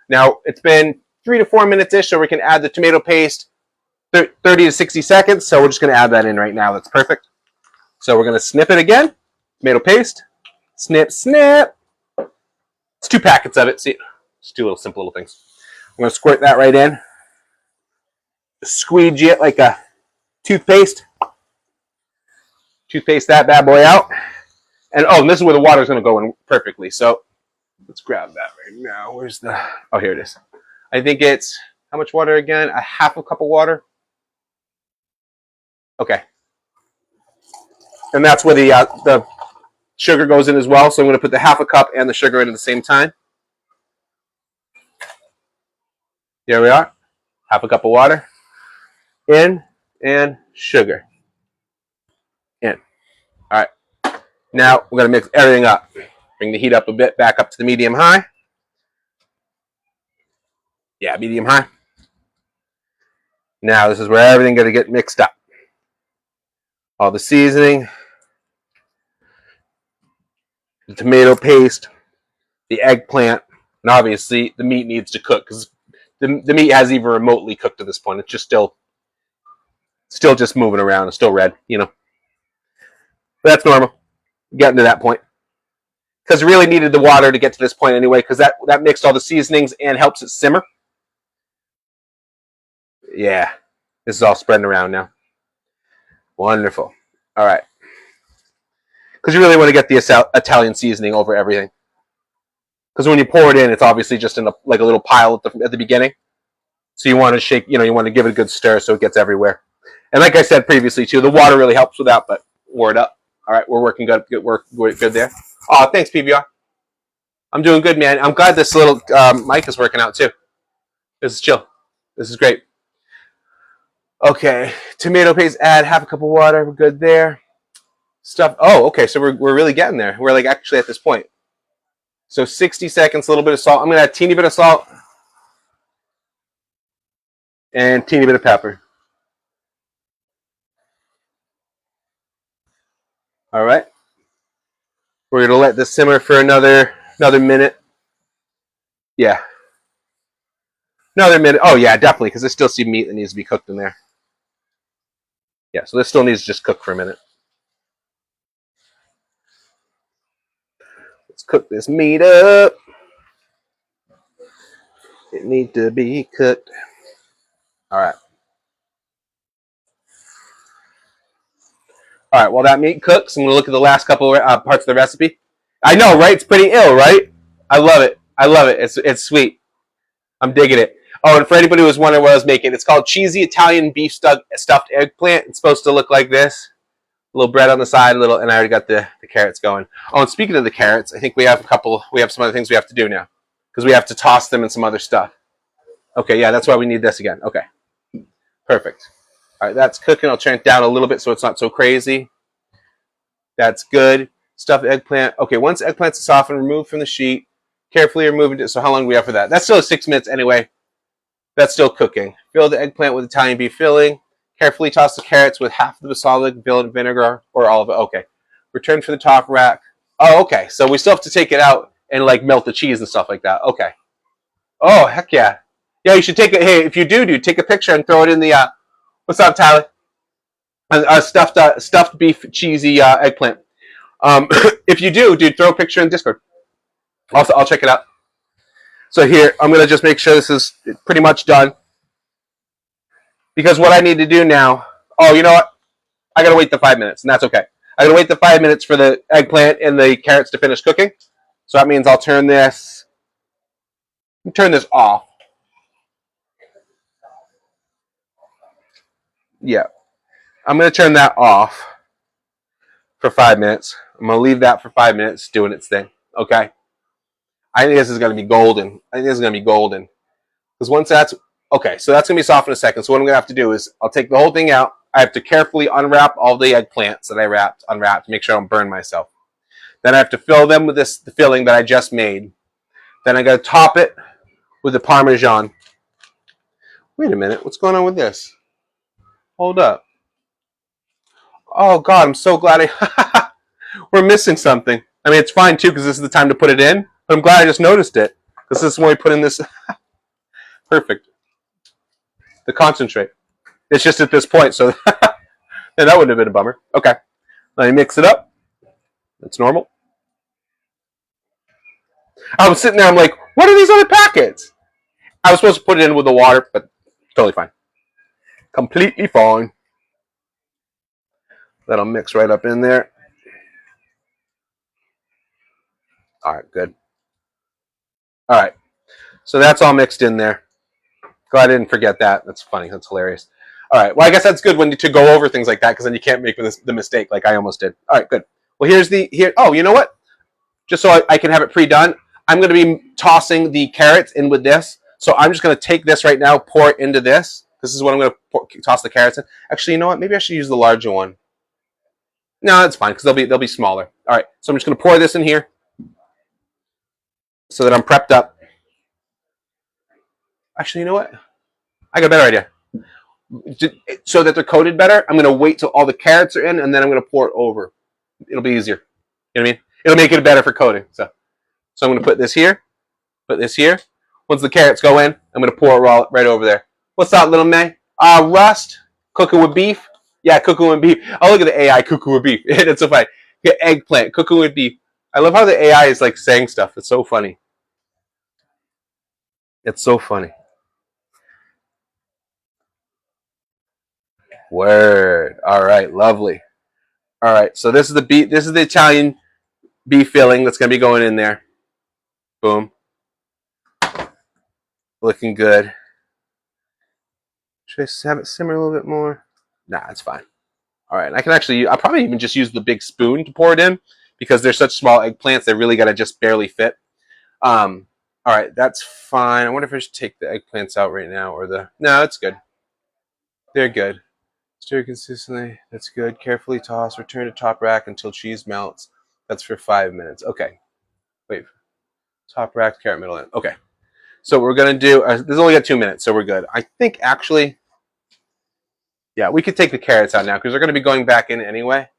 Now, it's been 3 to 4 minutes-ish, so we can add the tomato paste 30 to 60 seconds. So we're just going to add that in right now. That's perfect. So we're going to snip it again. Tomato paste. Snip, snip. It's 2 packets of it. See, just 2 simple little things. I'm going to squirt that right in. Squeegee it like a toothpaste. Toothpaste that bad boy out. And oh, and this is where the water is going to go in perfectly. So let's grab that right now. Where's the... Oh, here it is. I think it's... How much water again? A half a cup of water. Okay. And that's where the sugar goes in as well. So I'm going to put the half a cup and the sugar in at the same time. There we are. Half a cup of water. In and sugar. In. All right. Now we're going to mix everything up. Bring the heat up a bit, back up to the medium high. Yeah, medium high. Now this is where everything's going to get mixed up. all the seasoning, the tomato paste, the eggplant, and obviously the meat needs to cook because the meat hasn't even remotely cooked at this point. It's just still just moving around. It's still red, you know. But that's normal. Getting to that point because it really needed the water to get to this point anyway because that mixed all the seasonings and helps it simmer. Yeah, this is all spreading around now. Wonderful. All right. Because you really want to get the Italian seasoning over everything. Because when you pour it in, it's obviously just in like a little pile at the beginning. So you want to shake, you want to give it a good stir so it gets everywhere. And like I said previously too, the water really helps with that, but word up. All right, we're working good. We're good there. Oh, thanks, PBR. I'm doing good, man. I'm glad this little mic is working out too. This is chill. This is great. Okay, tomato paste, add half a cup of water. We're good there. Stuff. Oh, okay, so we're really getting there. We're like actually at this point. So 60 seconds, a little bit of salt. I'm going to add a teeny bit of salt and a teeny bit of pepper. All right. We're going to let this simmer for another minute. Yeah. Another minute. Oh, yeah, definitely, because I still see meat that needs to be cooked in there. Yeah, so this still needs to just cook for a minute. Let's cook this meat up. It needs to be cooked. All right. All right, while that meat cooks, I'm going to look at the last couple parts of the recipe. I know, right? It's pretty ill, right? I love it. I love it. It's sweet. I'm digging it. Oh, and for anybody who was wondering what I was making, it's called cheesy Italian beef stuffed eggplant. It's supposed to look like this. A little bread on the side, and I already got the carrots going. Oh, and speaking of the carrots, I think we have some other things we have to do now. Because we have to toss them in some other stuff. Okay, yeah, that's why we need this again. Okay. Perfect. All right, that's cooking. I'll turn it down a little bit so it's not so crazy. That's good. Stuffed eggplant. Okay, once eggplant's softened, remove from the sheet. Carefully remove it. So how long do we have for that? That's still 6 minutes anyway. That's still cooking. Fill the eggplant with Italian beef filling. Carefully toss the carrots with half of the balsamic vinegar or all of it. Okay. Return for the top rack. Oh, okay. So we still have to take it out and like melt the cheese and stuff like that. Okay. Oh, heck yeah. Yeah, you should take it. Hey, if you do, take a picture and throw it in the. What's up, Tyler? Stuffed beef cheesy eggplant. If you do, dude, throw a picture in Discord. I'll check it out. So here, I'm gonna just make sure this is pretty much done. Because what I need to do now, oh, you know what? I gotta wait the 5 minutes, and that's okay. I gotta wait the 5 minutes for the eggplant and the carrots to finish cooking. So that means I'll turn this off. Yeah. I'm gonna turn that off for 5 minutes. I'm gonna leave that for 5 minutes doing its thing. Okay. I think this is gonna be golden. Because once that's okay, so that's gonna be soft in a second. So what I'm gonna have to do is I'll take the whole thing out. I have to carefully unwrap all the eggplants that I unwrapped to make sure I don't burn myself. Then I have to fill them with the filling that I just made. Then I gotta top it with the Parmesan. Wait a minute, what's going on with this? Hold up. Oh God, I'm so glad we're missing something. I mean, it's fine too because this is the time to put it in. But I'm glad I just noticed it because this is when we put in this. Perfect. The concentrate. It's just at this point, so yeah, that wouldn't have been a bummer. Okay, let me mix it up. It's normal. I was sitting there, I'm like, what are these other packets? I was supposed to put it in with the water, but totally fine. Completely fine. That'll mix right up in there. All right, good. All right, so that's all mixed in there. Glad I didn't forget that. That's funny. That's hilarious. All right, well, I guess that's good to go over things like that because then you can't make the mistake like I almost did. All right, good. Well, here. Oh, you know what? Just so I can have it pre-done, I'm going to be tossing the carrots in with this. So I'm just going to take this right now, pour it into this. This is what I'm going to toss the carrots in. Actually, you know what? Maybe I should use the larger one. No, that's fine because they'll be smaller. All right, so I'm just going to pour this in here so that I'm prepped up. Actually, you know what? I got a better idea. so that they're coated better, I'm going to wait till all the carrots are in, and then I'm going to pour it over. It'll be easier. You know what I mean? It'll make it better for coating. So I'm going to put this here. Put this here. Once the carrots go in, I'm going to pour it right over there. What's up, little May? Rust, cooking with beef. Yeah, cooking with beef. Oh, look at the AI cooking with beef. It's so funny. Get eggplant, cooking with beef. I love how the AI is like saying stuff. It's so funny. It's so funny. Word. All right, lovely. All right, so this is the beef. This is the Italian beef filling that's going to be going in there. Boom. Looking good. Should I have it simmer a little bit more? Nah, it's fine. All right, I'll probably even just use the big spoon to pour it in because they're such small eggplants, they really got to just barely fit. All right, that's fine. I wonder if I should take the eggplants out right now or no, it's good. They're good. Stir consistently. That's good. Carefully toss. Return to top rack until cheese melts. That's for 5 minutes. Okay. Wait. Top rack, carrot middle in. Okay. So we're going to do, this has only got 2 minutes, so we're good. I think actually, yeah, we could take the carrots out now because they're going to be going back in anyway.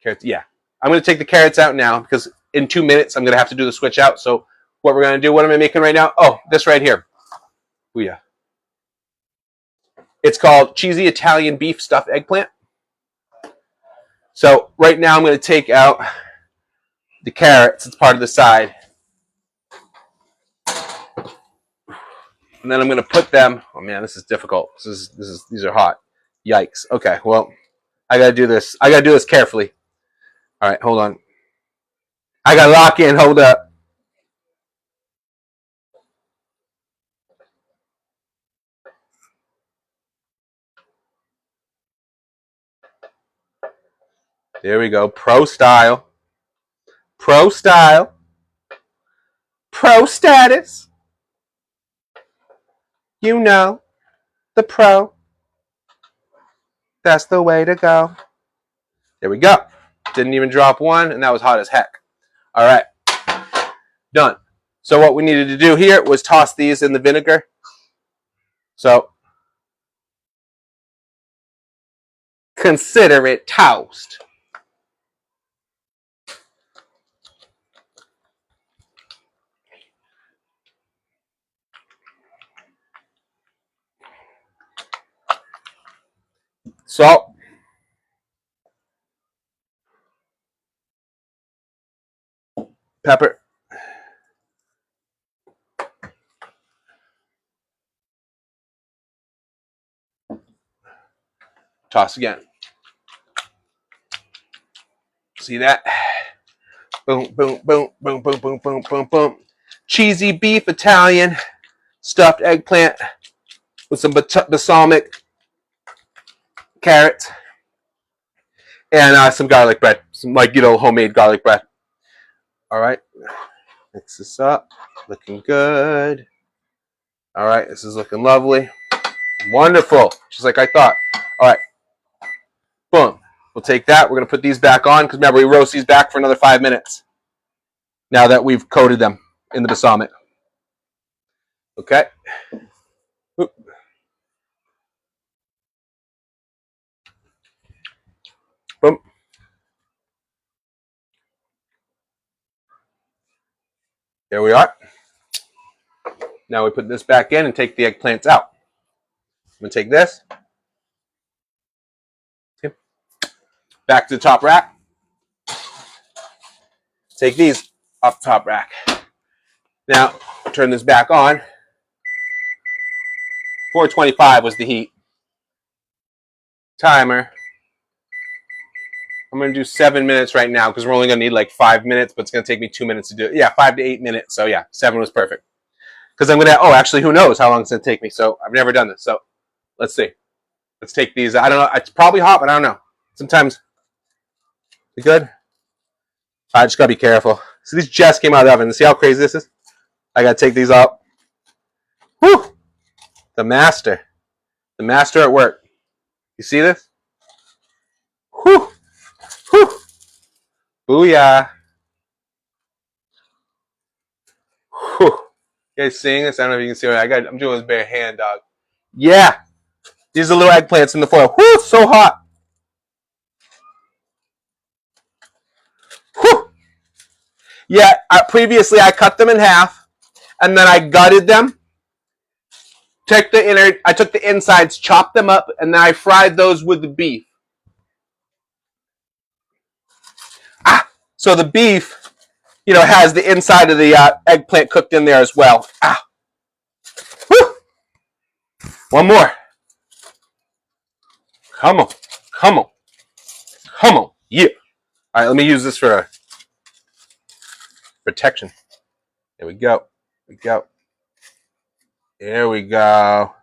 Carrots, yeah. I'm going to take the carrots out now because in 2 minutes I'm going to have to do the switch out. So what we're going to do, what am I making right now? Oh, this right here. Oh, yeah. It's called cheesy Italian beef stuffed eggplant. So right now I'm going to take out the carrots. It's part of the side. And then I'm going to put them. Oh man, this is difficult. These are hot. Yikes. Okay, well, I got to do this. I got to do this carefully. All right, hold on. I got to lock in. Hold up. There we go. Pro style. Pro style. Pro status. You know, the pro. That's the way to go. There we go. Didn't even drop one, and that was hot as heck. All right. Done. So what we needed to do here was toss these in the vinegar. So consider it toast. Salt. Pepper. Toss again. See that? Boom, boom, boom, boom, boom, boom, boom, boom, boom. Cheesy beef Italian stuffed eggplant with some balsamic carrots and some garlic bread. Some homemade garlic bread. All right. Mix this up. Looking good. All right. This is looking lovely. Wonderful. Just like I thought. All right. Boom. We'll take that. We're going to put these back on because remember, we roast these back for another 5 minutes now that we've coated them in the balsamic. Okay. Oop. Boom. There we are. Now we put this back in and take the eggplants out. I'm going to take this. Okay. Back to the top rack. Take these off the top rack. Now, turn this back on. 425 was the heat. Timer. I'm going to do 7 minutes right now because we're only going to need like 5 minutes, but it's going to take me 2 minutes to do it. Yeah, 5 to 8 minutes. So yeah, 7 was perfect. Because I'm going to, actually, who knows how long it's going to take me. So I've never done this. So let's see. Let's take these. I don't know. It's probably hot, but I don't know. Sometimes. You good? I just got to be careful. So these just came out of the oven. See how crazy this is? I got to take these out. Whew! The master. The master at work. You see this? Whew! Whew! Booyah! Whew! You guys seeing this? I don't know if you can see it. I'm doing this bare hand, dog. Yeah! These are little eggplants in the foil. Whoo, it's so hot. Whew. Yeah, previously I cut them in half, and then I gutted them. I took the insides, chopped them up, and then I fried those with the beef. So the beef, has the inside of the eggplant cooked in there as well. Whew. One more. Come on, come on, come on. Yeah. All right, let me use this for protection. There we go. There we go.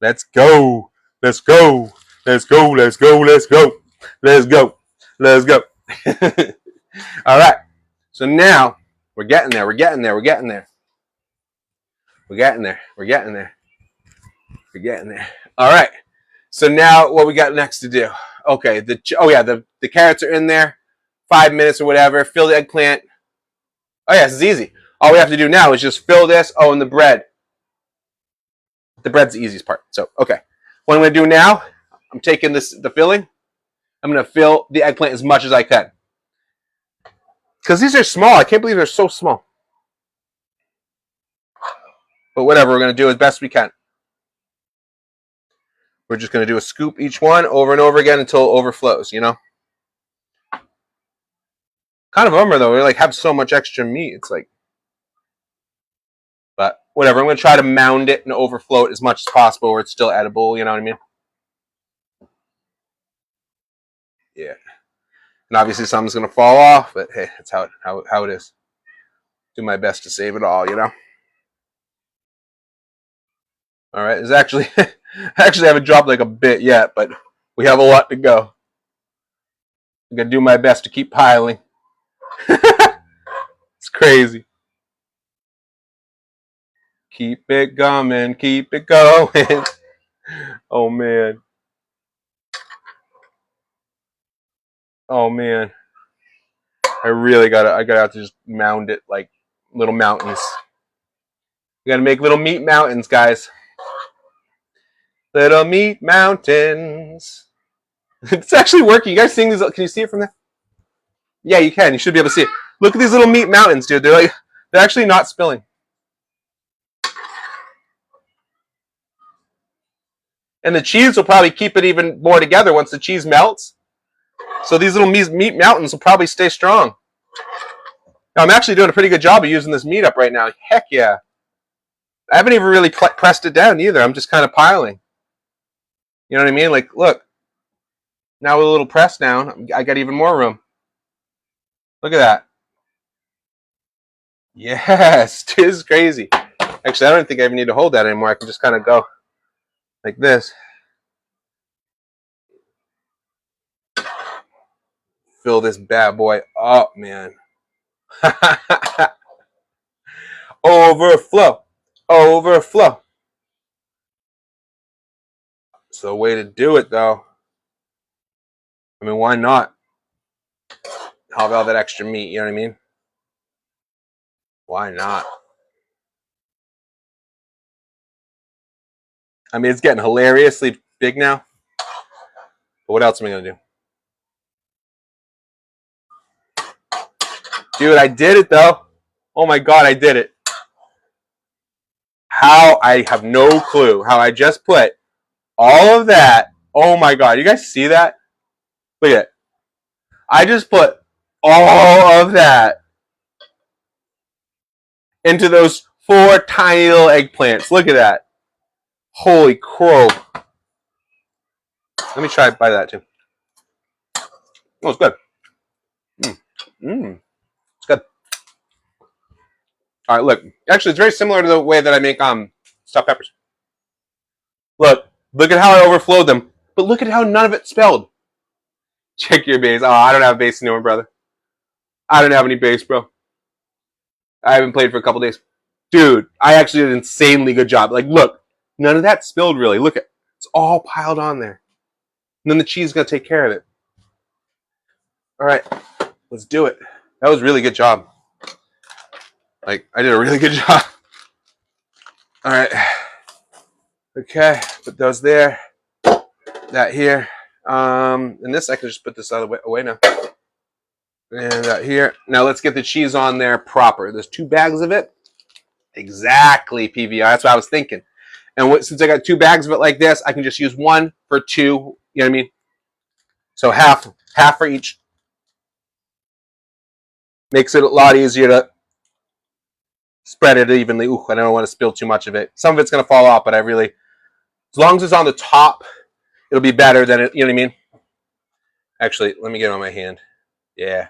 Let's go. Let's go. Let's go. Let's go. Let's go. Let's go. Let's go. All right. So now we're getting there. We're getting there. We're getting there. We're getting there. We're getting there. We're getting there. All right. So now what we got next to do? Okay. The carrots are in there. 5 minutes or whatever. Fill the eggplant. Oh yeah, this is easy. All we have to do now is just fill this. Oh, and the bread. The bread's the easiest part. So, okay. What I'm going to do now, I'm taking the filling. I'm going to fill the eggplant as much as I can. Because these are small. I can't believe they're so small. But whatever, we're going to do as best we can. We're just going to do a scoop each one over and over again until it overflows, Kind of a bummer, though. We have so much extra meat. It's but whatever. I'm going to try to mound it and overflow it as much as possible where it's still edible, you know what I mean? Yeah. And obviously something's going to fall off, but hey, that's how it is. Do my best to save it all, All right. It's actually, I haven't dropped a bit yet, but we have a lot to go. I'm going to do my best to keep piling. It's crazy. Keep it coming, keep it going. Oh man. Oh man. I gotta have to just mound it like little mountains. We gotta make little meat mountains, guys. Little meat mountains. It's actually working. You guys seeing these? Can you see it from there? Yeah, you can. You should be able to see it. Look at these little meat mountains, dude. They're actually not spilling. And the cheese will probably keep it even more together once the cheese melts. So these little meat mountains will probably stay strong. Now, I'm actually doing a pretty good job of using this meat up right now. Heck yeah. I haven't even really pressed it down either. I'm just kind of piling. You know what I mean? Look. Now with a little press down, I got even more room. Look at that. Yes, this is crazy. Actually, I don't think I even need to hold that anymore. I can just kind of go like this. Fill this bad boy up, man. Overflow. Overflow. It's the way to do it, though. I mean, why not? How about that extra meat? You know what I mean? Why not? I mean, it's getting hilariously big now. But what else am I going to do? Dude, I did it, though. Oh, my God, I did it. How? I have no clue. How I just put all of that. Oh, my God. You guys see that? Look at it. I just put all of that into those 4 tiny little eggplants. Look at that. Holy crow. Let me try by that, too. Oh, it's good. It's good. All right, look. Actually, it's very similar to the way that I make stuffed peppers. Look at how I overflowed them. But look at how none of it spilled. Check your base. Oh, I don't have base anymore, brother. I don't have any base, bro. I haven't played for a couple days. Dude, I actually did an insanely good job. Look. None of that spilled, really. Look at it's all piled on there. And then the cheese is going to take care of it. All right. Let's do it. That was a really good job. I did a really good job. All right. Okay. Put those there. that here. And this, I can just put this out of the away now. And that here. Now let's get the cheese on there proper. There's 2 bags of it. Exactly, PVR. That's what I was thinking. And since I got 2 bags of it like this, I can just use 1 for 2. You know what I mean? So half for each. Makes it a lot easier to spread it evenly. Ooh, I don't want to spill too much of it. Some of it's going to fall off, but as long as it's on the top, it'll be better than it, you know what I mean? Actually, let me get it on my hand. Yeah.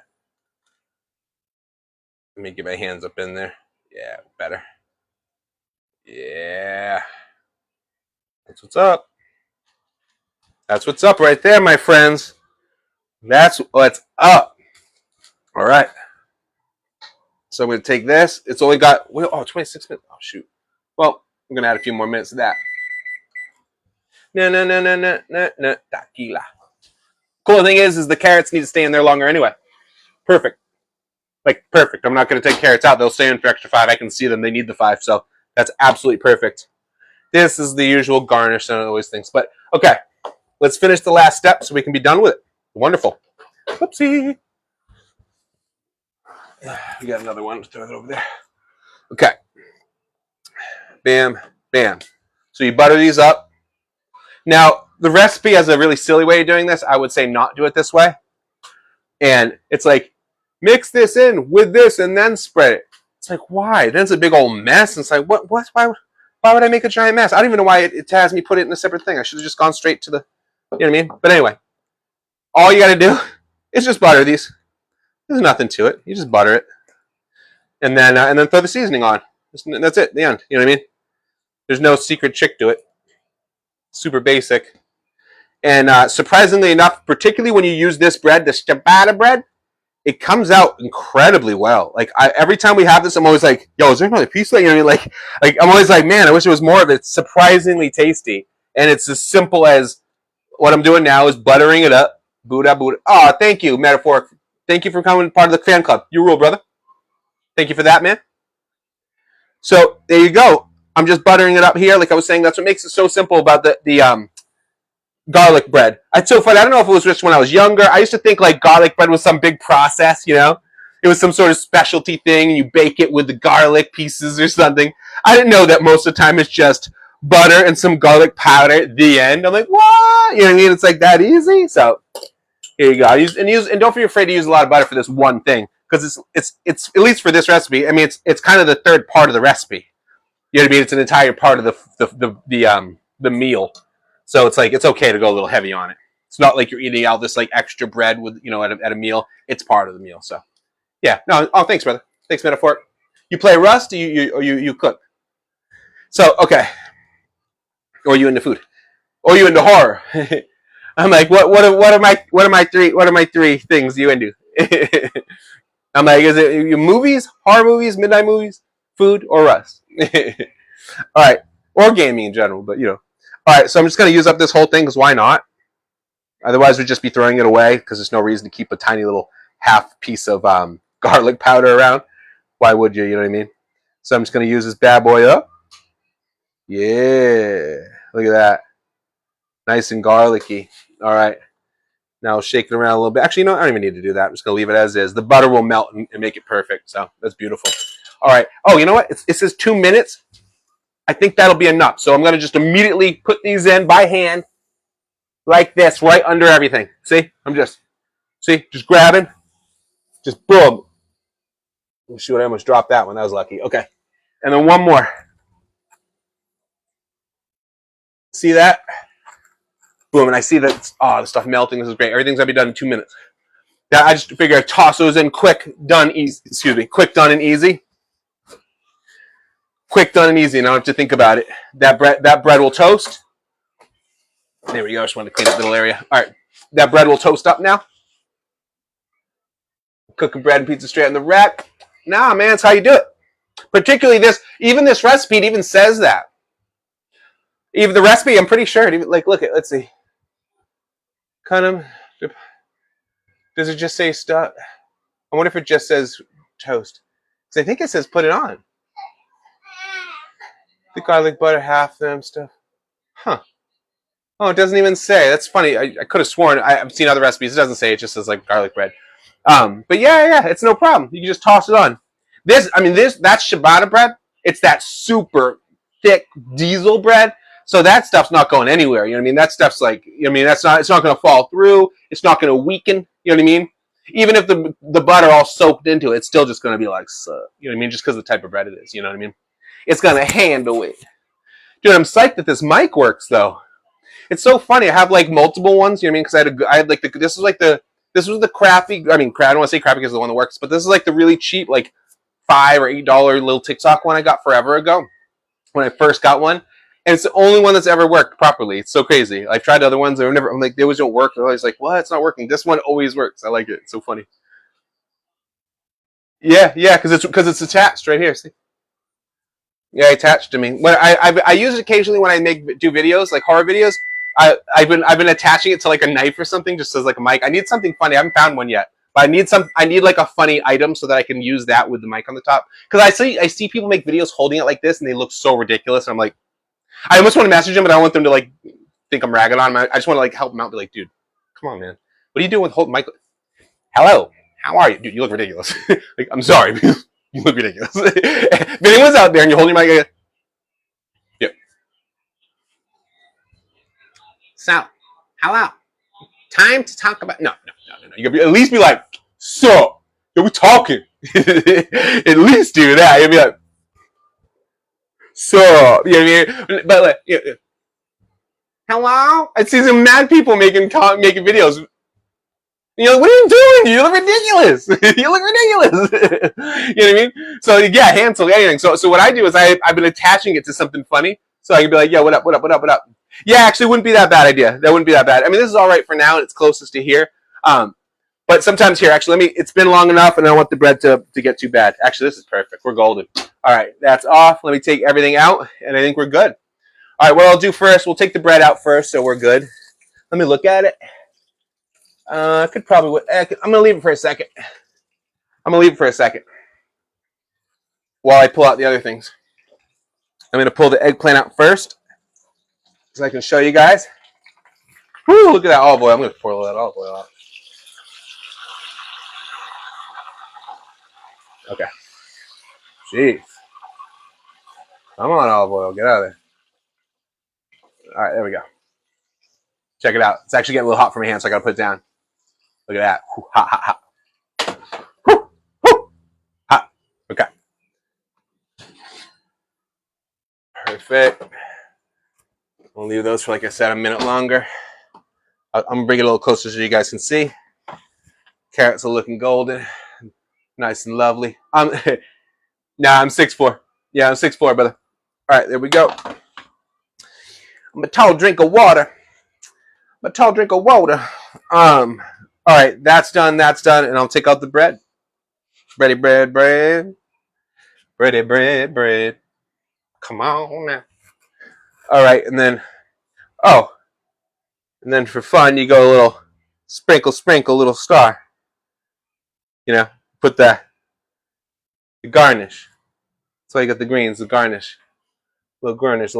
Let me get my hands up in there. Yeah, better. Yeah. That's what's up. That's what's up right there, my friends. That's what's up. All right. So I'm going to take this. It's only got, 26 minutes. Oh, shoot. Well, I'm going to add a few more minutes to that. No. Tequila. Cool thing is the carrots need to stay in there longer anyway. Perfect. Like, perfect. I'm not going to take carrots out. They'll stay in for extra 5. I can see them. They need the 5. So that's absolutely perfect. This is the usual garnish and all those things. But, okay. Let's finish the last step so we can be done with it. Wonderful. Whoopsie. We got another one. Throw it over there. Okay. Bam. Bam. So you butter these up. Now, the recipe has a really silly way of doing this. I would say not do it this way. And it's like, mix this in with this and then spread it. It's like, why? Then it's a big old mess. And it's like, what? Why would I make a giant mess? I don't even know why it has me put it in a separate thing. I should have just gone straight to the, you know what I mean? But anyway, all you got to do is just butter these. There's nothing to it. You just butter it. And then throw the seasoning on. That's it, the end. You know what I mean? There's no secret trick to it. Super basic. And surprisingly enough, particularly when you use this bread, the ciabatta bread, it comes out incredibly well. Like every time we have this, I'm always like, "Yo, is there another piece?" You know what I mean? Like I'm always like, "Man, I wish there was more of it." It's surprisingly tasty, and it's as simple as what I'm doing now is buttering it up. Buddha. Oh, thank you, Metaphoric. Thank you for coming part of the fan club. You rule, brother. Thank you for that, man. So there you go. I'm just buttering it up here, like I was saying. That's what makes it so simple about the garlic bread. It's so funny. I don't know if it was just when I was younger. I used to think like garlic bread was some big process, you know? It was some sort of specialty thing, and you bake it with the garlic pieces or something. I didn't know that most of the time it's just butter and some garlic powder at the end. I'm like, what? You know what I mean? It's like that easy. So here you go. And don't be afraid to use a lot of butter for this one thing, because it's at least for this recipe. I mean, it's kind of the third part of the recipe. You know what I mean? It's an entire part of the meal. So it's like, it's okay to go a little heavy on it. It's not like you're eating all this like extra bread with, you know, at a meal. It's part of the meal. So yeah, no. Oh, thanks, brother. Thanks, Metaphor. You play Rust, or you cook. So okay, or you into food, or you into horror. I'm like, what are my three things you into? I'm like, is it your movies, horror movies, midnight movies, food, or Rust? All right, or gaming in general, but you know. All right, so I'm just going to use up this whole thing, because why not? Otherwise, we'd just be throwing it away, because there's no reason to keep a tiny little half piece of garlic powder around. Why would you? You know what I mean? So I'm just going to use this bad boy up. Yeah, look at that. Nice and garlicky. All right. Now shake it around a little bit. Actually, no, I don't even need to do that. I'm just going to leave it as is. The butter will melt and make it perfect, so that's beautiful. All right. Oh, you know what? It says 2 minutes. I think that'll be enough. So I'm going to just immediately put these in by hand like this, right under everything. See? Just grabbing. Just boom. Let's see what I almost dropped that one. That was lucky. Okay. And then one more. See that? Boom. And I see that, the stuff melting. This is great. Everything's going to be done in 2 minutes. Now, I just figure I'd toss those in quick, done, easy. Excuse me. Quick, done, and easy. Quick, done, and easy. And I don't have to think about it. That bread will toast. There we go. I just wanted to clean up the little area. All right. That bread will toast up now. Cooking bread and pizza straight on the rack. Nah, man, that's how you do it. Particularly even this recipe, it even says that. Even the recipe, I'm pretty sure. Let's see. Kind of. Does it just say stuff? I wonder if it just says toast. Because I think it says put it on. The garlic butter, half them stuff. Huh. Oh, it doesn't even say. That's funny. I could have sworn I've seen other recipes. It doesn't say. It just says like garlic bread. But yeah, it's no problem. You can just toss it on. That's ciabatta bread. It's that super thick diesel bread. So that stuff's not going anywhere. You know what I mean? That stuff's like, it's not going to fall through. It's not going to weaken. You know what I mean? Even if the butter all soaked into it, it's still just going to be like, you know what I mean? Just because of the type of bread it is. You know what I mean? It's going to handle it. Dude, I'm psyched that this mic works though. It's so funny. I have like multiple ones. You know what I mean? Because I had like this was the crappy. I don't want to say crappy because it's the one that works, but this is like the really cheap, like $5 or $8 little TikTok one I got forever ago when I first got one, and it's the only one that's ever worked properly. It's so crazy. I've tried other ones. I'm like, they always don't work. They're always like, what? It's not working. This one always works. I like it. It's so funny. Yeah, because it's attached right here. See? Yeah, attached to me. When I use it occasionally when I do videos like horror videos. I've been attaching it to like a knife or something, just as like a mic. I need something funny. I haven't found one yet, but I need like a funny item so that I can use that with the mic on the top. Because I see people make videos holding it like this, and they look so ridiculous. And I'm like, I almost want to message them, but I don't want them to like think I'm ragging on them. I just want to like help them out. Be like, dude, come on, man. What are you doing with holding mic? Hello, how are you, dude? You look ridiculous. Like, I'm sorry, you look ridiculous. If anyone's out there and you're holding your mic, yep. So, hello. Time to talk about no. You gotta at least be like, so, we talking. At least do that. You'll be like, so, you know what I mean? But like, hello. I see some mad people making videos. You know, what are you doing? You look ridiculous. You look ridiculous. You know what I mean? So yeah, Hansel, anything. So what I do is I've been attaching it to something funny, so I can be like, yeah, what up? Yeah, actually, wouldn't be that bad idea. That wouldn't be that bad. I mean, this is all right for now. It's closest to here. But sometimes here, actually, it's been long enough, and I don't want the bread to get too bad. Actually, this is perfect. We're golden. All right, that's off. Let me take everything out, and I think we're good. All right, what I'll do first, we'll take the bread out first, so we're good. Let me look at it. I could probably. I'm gonna leave it for a second. While I pull out the other things. I'm gonna pull the eggplant out first, so I can show you guys. Woo! Look at that olive oil. I'm gonna pour all that olive oil out. Okay. Jeez. Come on, olive oil. Get out of there. All right, there we go. Check it out. It's actually getting a little hot for my hand, so I gotta put it down. Look at that. Hot, hot, hot. Hot. Okay. Perfect. We'll leave those for, like I said, a minute longer. I'm gonna bring it a little closer so you guys can see. Carrots are looking golden, nice and lovely. I'm 6'4". Yeah, I'm 6'4", brother. All right, there we go. I'm a tall drink of water. All right, that's done, and I'll take out the bread. Bready bread. Come on now. All right, and then for fun, you go a little sprinkle, little star. You know, put the garnish. That's why you got the greens, the garnish. Little garnish.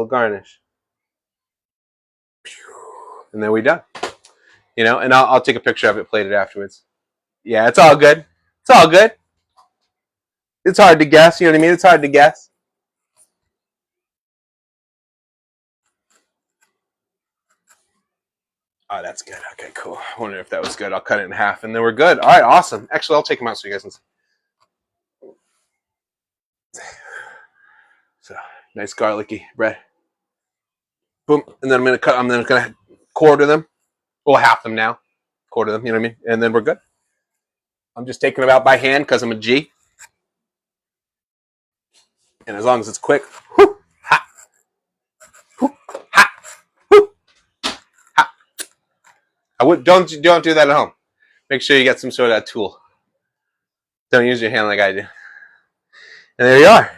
And then we're done. You know, and I'll take a picture of it, plate it afterwards. Yeah, it's all good. It's hard to guess, you know what I mean? It's hard to guess. Oh, that's good. Okay, cool. I wonder if that was good. I'll cut it in half, and then we're good. All right, awesome. Actually, I'll take them out so you guys can see. So, nice garlicky bread. Boom. And then I'm gonna quarter them. Well, half them now. Quarter them, you know what I mean? And then we're good. I'm just taking them out by hand because I'm a G. And as long as it's quick. Whoo, ha. Whoo, ha. Whoo, ha. Don't do that at home. Make sure you get some sort of tool. Don't use your hand like I do. And there you are.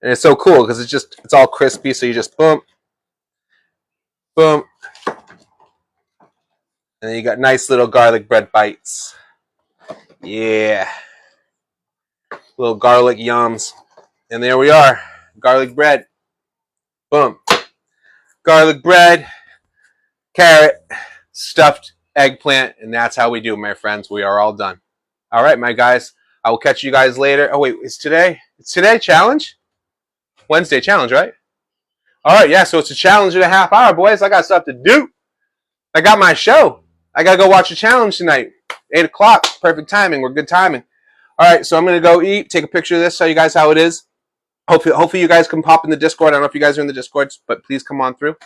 And it's so cool because it's all crispy, so you just boom. And then you got nice little garlic bread bites. Yeah. Little garlic yums. And there we are. Garlic bread. Boom. Garlic bread. carrot, stuffed eggplant, and that's how we do, my friends. We are all done. All right, my guys. I will catch you guys later. Oh, wait, it's today? It's today challenge? Wednesday challenge, right? All right, yeah, so it's a challenge in a half hour, boys. I got stuff to do. I got my show. I got to go watch a challenge tonight. 8 o'clock. Perfect timing. We're good timing. All right, so I'm going to go eat, take a picture of this, show you guys how it is. Hopefully you guys can pop in the Discord. I don't know if you guys are in the Discord, but please come on through.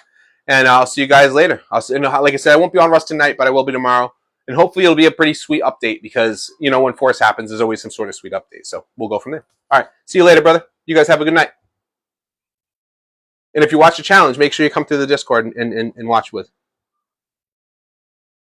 And I'll see you guys later. Like I said, I won't be on Rust tonight, but I will be tomorrow. And hopefully it'll be a pretty sweet update because, you know, when Force happens, there's always some sort of sweet update. So we'll go from there. All right, see you later, brother. You guys have a good night. And if you watch the challenge, make sure you come through the Discord and watch with.